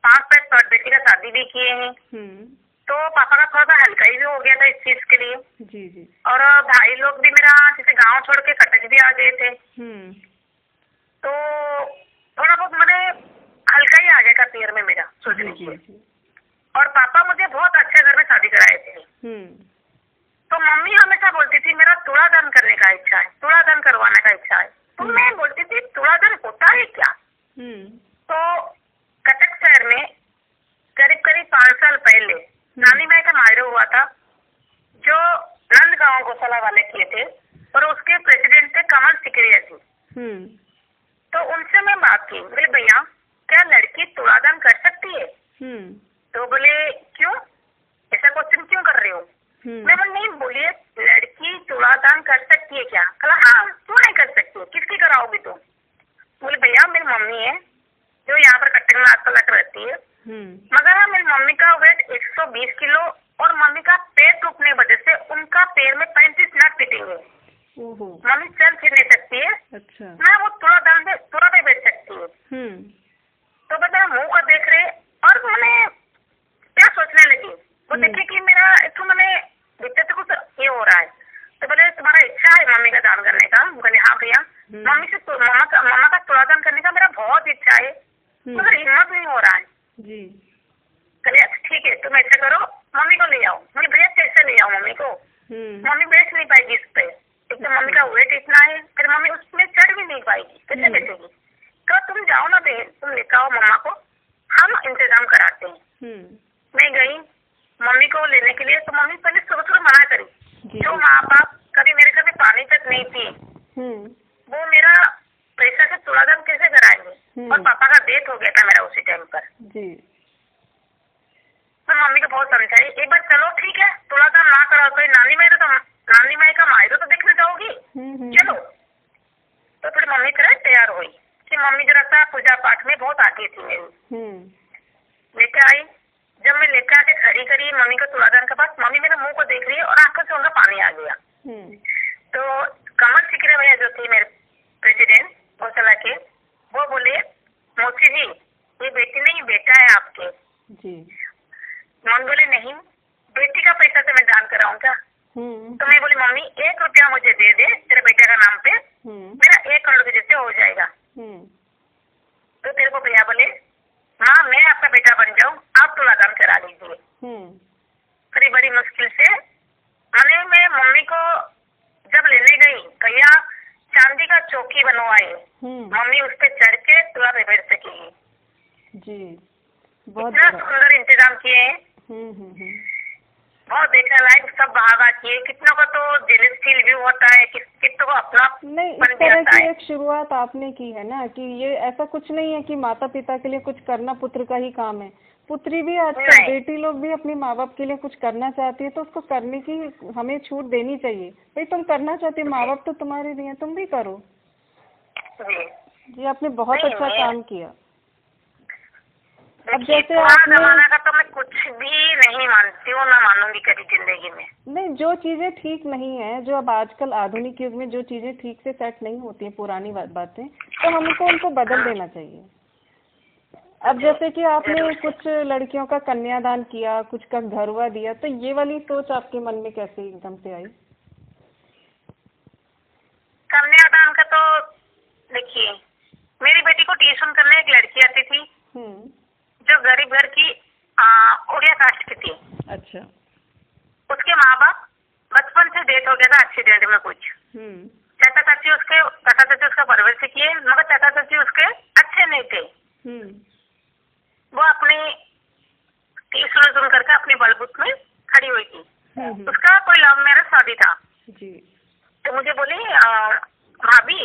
5 बेटी का शादी भी किए हैं, तो पापा का थोड़ा सा हल्काई भी हो गया था इस चीज के लिए जी जी। और भाई लोग भी मेरा जैसे गांव छोड़ के कटक भी आ गए थे, तो थोड़ा बहुत मैंने हल्का ही आ गया था पैर में मेरा सोचने की। और पापा मुझे बहुत अच्छे घर में शादी कराए थे, तो मम्मी हमेशा बोलती थी मेरा तुलादान करने का इच्छा है, तुलादान करवाने का इच्छा है। तो मैं बोलती थी तुलादान होता है क्या? तो कटक शहर में करीब 5 साल पहले नानी भाई का मायरा हुआ था, जो नंदगांव गौशाला वाले किए थे, और उसके प्रेसिडेंट थे कमल सिकरिया जी। तो उनसे मैं बात की, बोले भैया क्या लड़की तुलादान कर सकती है? तो बोले क्यों, ऐसा क्वेश्चन क्यों कर रहे हो? मैं बोली नहीं, बोलिए लड़की तुलादान कर सकती है क्या? कहा हाँ, क्यों नहीं कर सकती, किसकी कराओगी तुम? बोले भैया मेरी मम्मी है जो यहाँ पर कटक में आजकल रहती है, मगर मेरी मम्मी का वेट 120 किलो और मम्मी का पैर टूटने की वजह से उनका पैर में 35 नट फिटिंग है, मम्मी चल फिर नहीं सकती है। अच्छा। ना वो तुलादान पे तुरंत बैठ सकती है। तो बता मुँह को देख रहे और मैंने क्या सोचने लगी, वो देखे कि मेरा एक मैंने दिखते तो कुछ ये हो रहा है, तो बोले तुम्हारा इच्छा है मम्मी का दान करने का? बोले हाँ भैया, मम्मी से मम्मा का तुलादान करने का मेरा बहुत इच्छा है, मगर हिम्मत नहीं हो रहा है जी। कहे अच्छा ठीक है, तुम ऐसे करो मम्मी को ले आओ। मुझे भैया कैसे ले आओ मम्मी को? मम्मी बैठ नहीं पाएगी इस पे, एक तो मम्मी का वेट इतना है, फिर मम्मी उसमें चढ़ भी नहीं पाएगी, कैसे बैठेगी? कहा तुम जाओ ना बहन, तुम लेकर आओ मम्मा को, हम इंतजाम कराते हैं। मैं गई मम्मी को लेने के लिए, तो मम्मी पहले सुबह मना करी, जो माँ बाप कभी मेरे घर में पानी तक नहीं पिए, वो मेरा पैसा से तुलादान कैसे कराएंगे। और पापा का डेथ हो गया था मेरा उसी टाइम पर जी। तो मम्मी को बहुत समझाई, एक बार चलो ठीक है तुलादान ना कराओ, कोई नानी माई का मायरो तो देखने जाओगी, चलो। तो फिर मम्मी तरह तैयार हुई कि मम्मी जरा सा पूजा पाठ में बहुत आती थी मेरी। लेके आई, जब मैं लेकर आके खड़ी करी मम्मी को तुलादान के पास, मम्मी मेरे मुंह को देख रही है और आंखों से उनका पानी आ गया। तो कमल सिकरे भैया जो थे मेरे प्रेसिडेंट गौशाला के, वो बोले मौसी जी ये बेटी नहीं बेटा है आपके जी। मम्मी बोले नहीं बेटी का पैसा से मैं दान कराऊं क्या। तो मैं बोली मम्मी 1 रुपया मुझे दे दे तेरे बेटे का नाम पे, मेरा 1 करोड़ के जैसे हो जाएगा। तो तेरे को भैया बोले हाँ मैं आपका बेटा बन जाऊं, आप तुलादान करा लीजिए। फिर बड़ी मुश्किल से मैं मम्मी को जब लेने गई, भैया चांदी का चौकी बनवाए, मम्मी उस पे चढ़ के तुला में बैठ सकेगी जी। बहुत इतना सुंदर इंतजाम किए हैं। बहुत देखने लायक, सब भागा किए। कितनों का तो जेलस फील भी होता है, कितनों को अपना नहीं। इस तरह की एक शुरुआत आपने की है ना, कि ये ऐसा कुछ नहीं है कि माता पिता के लिए कुछ करना पुत्र का ही काम है। पुत्री भी आजकल बेटी लोग भी अपने माँ बाप के लिए कुछ करना चाहती है, तो उसको करने की हमें छूट देनी चाहिए। भाई तुम करना चाहती हो, माँ बाप तो तुम्हारे दिए, तुम भी करो। जी आपने बहुत अच्छा काम किया। अब जैसे आपने जमाना का तो मैं कुछ भी नहीं मानती हूँ, ना मानूंगी कभी जिंदगी में। नहीं, जो चीजें ठीक नहीं है, जो अब आजकल आधुनिक युग में जो चीजें ठीक से सेट नहीं होती हैं, पुरानी बातें, तो हमको उनको बदल देना चाहिए। अब जैसे कि आपने कुछ लड़कियों का कन्यादान किया, कुछ का घरवा दिया, तो ये वाली सोच आपके मन में कैसे एकदम से आई? कन्यादान का तो देखिए, मेरी बेटी को ट्यूशन करने एक लड़की आती थी जो गरीब घर की उड़िया कास्ट की थी। अच्छा। उसके माँ बाप बचपन से डेथ हो गया था एक्सीडेंट में कुछ। चाचा चाची उसका परवरिश किए, मगर चाचा चाची उसके अच्छे नहीं थे। वो अपनी ट्यूशन सुन करके अपनी बलबूत में खड़ी हुई थी। उसका कोई लव मैरिज शादी था जी। तो मुझे बोली भाभी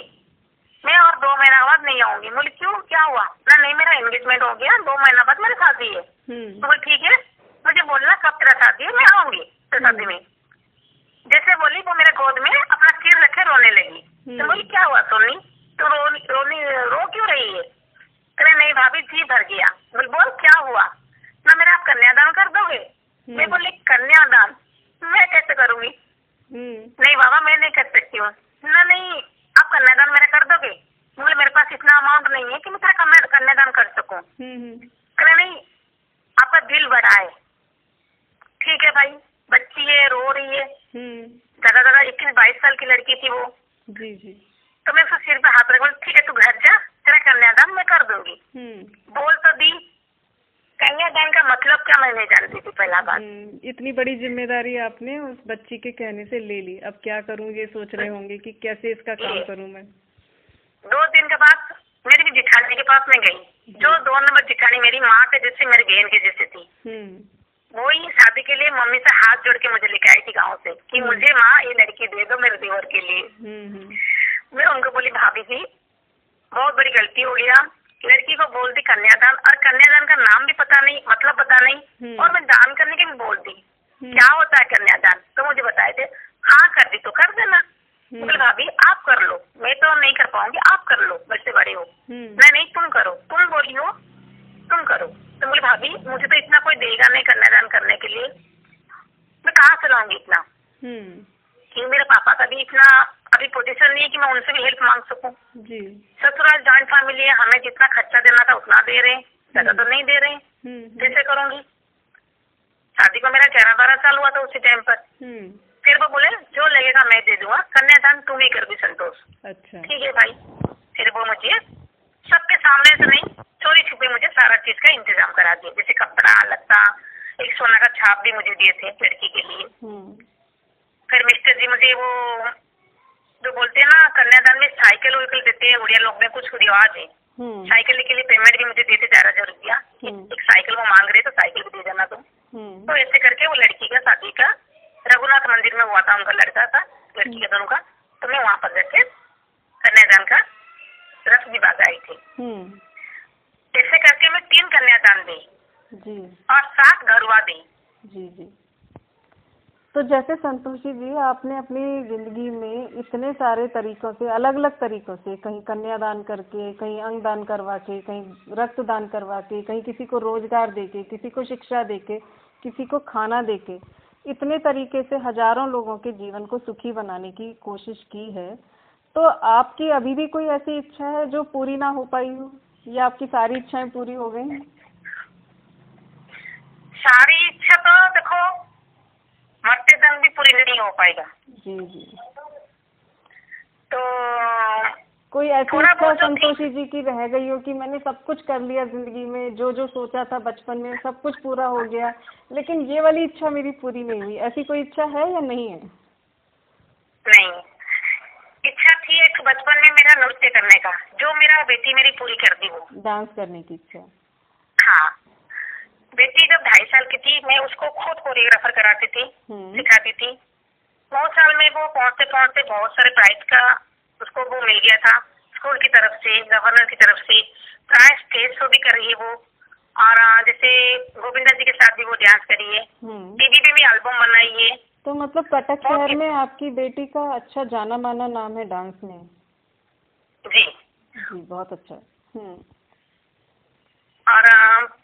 मैं और 2 महीना बाद नहीं आऊंगी। बोली क्यों, क्या हुआ ना। नहीं मेरा एंगेजमेंट हो गया, 2 महीना बाद मेरी शादी है। तो बोली ठीक है, मुझे बोलना कब तेरा शादी है, मैं आऊंगी तेरी शादी में। जैसे बोली वो मेरे गोद में अपना सिर रखे रोने लगी। तो बोली क्या हुआ सोनी, तू रो क्यों रही है। अरे नहीं भाभी जी भर गया। बोल बोल क्या हुआ ना, मेरा आप कन्यादान कर दोगे। मैं बोली कन्यादान मैं कैसे करूंगी। नहीं बाबा मैं नहीं कर सकती हूँ ना। नहीं आप कन्यादान मेरा कर दोगे। बोले मेरे पास इतना अमाउंट नहीं है कि मैं तेरा कन्यादान कर सकूं। अरे नहीं आपका दिल बड़ा है। ठीक है भाई, बच्ची है रो रही है, ज्यादा 21-22 साल की लड़की थी वो। जी जी। तो मैं उसके सिर पे हाथ रख, ठीक है तू घर जा, तेरा कन्यादान मैं कर दूंगी। बोल तो दी, कन्यादान का मतलब क्या मैं नहीं जानती थी पहला बात। इतनी बड़ी जिम्मेदारी आपने उस बच्ची के कहने से ले ली। अब क्या करूँ ये सोच रहे होंगे कि कैसे इसका काम करूँ मैं। 2 दिन के बाद मेरी भी जिठानी के पास में गई, जो 2 नंबर जिठानी मेरी माँ के जैसे मेरी बहन के जैसे थी। वही शादी के लिए मम्मी से हाथ जोड़ के मुझे लेके आई थी गाँव से कि मुझे माँ ये लड़की दे दो मेरे देवर के लिए। मैं उनको बोली भाभी जी बहुत बड़ी गलती हो गया, लड़की को बोल दी कन्यादान, और कन्यादान का नाम भी पता नहीं, मतलब पता नहीं, और मैं दान करने की भी बोल दी क्या होता है कन्यादान। तो मुझे बताए थे हाँ कर दी तो कर देना। बोले भाभी आप कर लो, मैं तो नहीं कर पाऊंगी, आप कर लो, बच्चे बड़े हो। नहीं तुम करो, तुम बोली हो तुम करो। तो बोले भाभी मुझे तो इतना कोई देगा नहीं कन्यादान करने के लिए, मैं कहाँ से लाऊंगी इतना। कि मेरे पापा का भी इतना अभी पोजीशन नहीं है कि मैं उनसे भी हेल्प मांग सकूं। ससुराल जॉइंट फैमिली है, हमें जितना खर्चा देना था उतना दे रहे हैं, ज्यादा तो नहीं दे रहे हैं। कैसे करूंगी। शादी को मेरा 11-12 साल हुआ था उसी टाइम पर। फिर वो बोले जो लगेगा मैं दे दूंगा, कन्यादान तुम ही कर भी संतोष। अच्छा ठीक है भाई। फिर वो मुझे सबके सामने से नहीं, चोरी छुपे मुझे सारा चीज का इंतजाम करा दिया, जैसे कपड़ा लत्ता, एक सोना का छाप भी मुझे दिए थे लड़की के लिए। फिर मिस्टर जी मुझे वो जो बोलते हैं ना कन्यादान में साइकिल वाइकिल देते हैं, उड़िया लोग में कुछ रिवाज है। साइकिल के लिए पेमेंट भी मुझे देते 4,000 रुपया। एक साइकिल वो मांग रहे तो साइकिल भी दे देना तुम। तो ऐसे करके वो लड़की का शादी का रघुनाथ मंदिर में हुआ था, उनका लड़का था लड़की का दोनों का। तो मैं वहाँ पर जाके कन्यादान का 10 विभाग आई थी। ऐसे करके मैं 3 कन्यादान दी जी और 7 घरवा दी। जी जी। तो जैसे संतोषी जी, आपने अपनी जिंदगी में इतने सारे तरीकों से, अलग अलग तरीकों से, कहीं कन्यादान करके, कहीं अंग दान करवा के, कहीं रक्तदान करवा के, कहीं किसी को रोजगार देके, किसी को शिक्षा देके, किसी को खाना देके, इतने तरीके से हजारों लोगों के जीवन को सुखी बनाने की कोशिश की है। तो आपकी अभी भी कोई ऐसी इच्छा है जो पूरी ना हो पाई हो, या आपकी सारी इच्छाएं पूरी हो गई? सारी इच्छा तो देखो मरते दम भी पूरी नहीं हो पाएगा। जी जी। तो कोई ऐसी इच्छा संतोषी जी की रह गई हो कि मैंने सब कुछ कर लिया जिंदगी में, जो जो सोचा था बचपन में सब कुछ पूरा हो गया, लेकिन ये वाली इच्छा मेरी पूरी नहीं हुई, ऐसी कोई इच्छा है या नहीं है? नहीं, इच्छा थी एक बचपन में मेरा नृत्य करने का, जो मेरा बेटी मेरी पूरी कर दी। वो डांस करने की इच्छा? हाँ, बेटी जब 2.5 साल की थी मैं उसको खुद कोरियोग्राफर कराती थी, सिखाती थी। 9 साल में वो पहुंचते पहुंचते बहुत सारे प्राइज का उसको वो मिल गया था, स्कूल की तरफ से, गवर्नर की तरफ से। प्राय स्टेज शो भी कर रही है वो, और जैसे गोविंदा जी के साथ भी वो डांस करी है, टीवी पे भी एल्बम बनाई है। तो मतलब कटक शहर में आपकी बेटी का अच्छा जाना माना नाम है डांस में? जी जी, बहुत अच्छा। और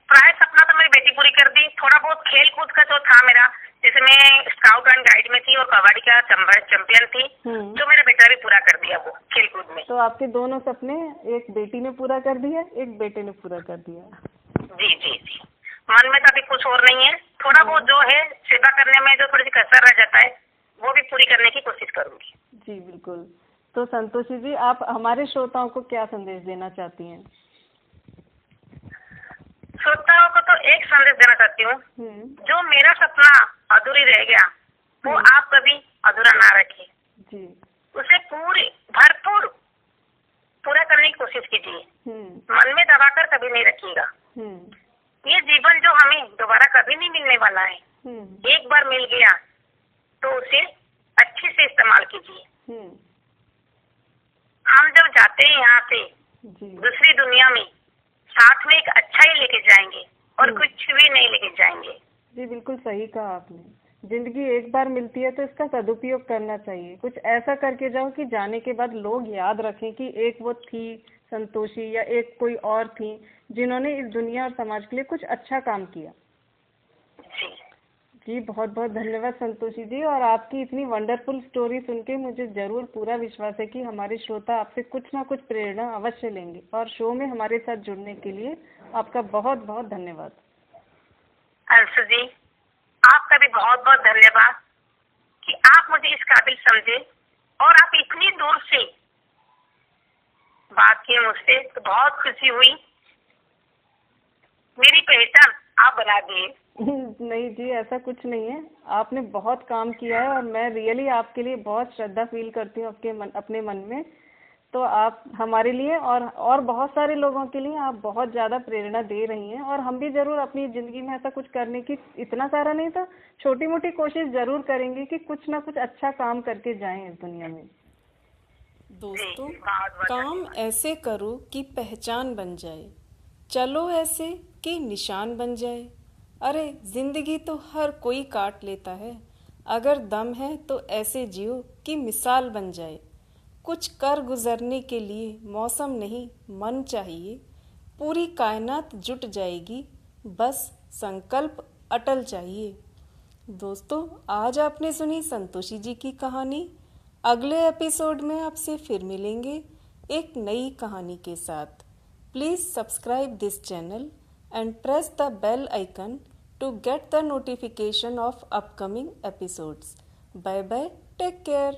प्राय सपना तो मेरी बेटी पूरी कर दी। थोड़ा बहुत खेल कूद का जो था मेरा, जैसे मैं स्काउट एंड गाइड में थी और कबड्डी का चैंपियन थी, जो मेरा बेटा भी पूरा कर दिया वो खेल कूद में। तो आपके दोनों सपने एक बेटी ने पूरा कर दिया, एक बेटे ने पूरा कर दिया। जी जी जी। मन में तो अभी कुछ और नहीं है, थोड़ा बहुत जो है सेवा करने में जो थोड़ी सी कसर रह जाता है वो भी पूरी करने की कोशिश करूंगी। जी बिल्कुल। तो संतोषी जी, आप हमारे श्रोताओं को क्या संदेश देना चाहती हैं? श्रोताओं को तो एक संदेश देना चाहती हूँ, जो मेरा सपना अधूरी रह गया वो आप कभी अधूरा ना रखिए जी, उसे भरपूर पूरा करने की कोशिश कीजिए। मन में दबाकर कभी नहीं रखिएगा। ये जीवन जो हमें दोबारा कभी नहीं मिलने वाला है, एक बार मिल गया तो उसे अच्छे से इस्तेमाल कीजिए। हम जब जाते हैं यहाँ से दूसरी दुनिया में, साथ में एक अच्छा ही लेके जाएंगे और कुछ भी नहीं लेके जाएंगे। जी बिल्कुल सही कहा आपने। जिंदगी एक बार मिलती है तो इसका सदुपयोग करना चाहिए। कुछ ऐसा करके जाओ कि जाने के बाद लोग याद रखें कि एक वो थी संतोषी या एक कोई और थी जिन्होंने इस दुनिया और समाज के लिए कुछ अच्छा काम किया। जी बहुत बहुत धन्यवाद संतोषी जी। और आपकी इतनी वंडरफुल स्टोरी सुन के मुझे जरूर पूरा विश्वास है कि हमारे श्रोता आपसे कुछ ना कुछ प्रेरणा अवश्य लेंगे। और शो में हमारे साथ जुड़ने के लिए आपका बहुत बहुत धन्यवाद। अंशु जी, आपका भी बहुत बहुत धन्यवाद कि आप मुझे इस काबिल समझे और आप इतनी दूर से बात किए मुझसे, तो बहुत खुशी हुई। मेरी पहचान आप बना दिए। नहीं जी, ऐसा कुछ नहीं है। आपने बहुत काम किया है और मैं रियली आपके लिए बहुत श्रद्धा फील करती हूँ अपने मन में। तो आप हमारे लिए और बहुत सारे लोगों के लिए आप बहुत ज़्यादा प्रेरणा दे रही हैं। और हम भी ज़रूर अपनी ज़िंदगी में ऐसा कुछ करने की, इतना सारा नहीं तो छोटी मोटी कोशिश ज़रूर करेंगे कि कुछ ना कुछ अच्छा काम करके जाएं इस दुनिया में। दोस्तों, काम ऐसे करो कि पहचान बन जाए, चलो ऐसे कि निशान बन जाए। अरे जिंदगी तो हर कोई काट लेता है, अगर दम है तो ऐसे जियो कि मिसाल बन जाए। कुछ कर गुजरने के लिए मौसम नहीं मन चाहिए, पूरी कायनात जुट जाएगी, बस संकल्प अटल चाहिए। दोस्तों, आज आपने सुनी संतोषी जी की कहानी। अगले एपिसोड में आपसे फिर मिलेंगे एक नई कहानी के साथ। Please subscribe this channel and press the bell icon to get the notification of upcoming episodes. Bye bye, take care.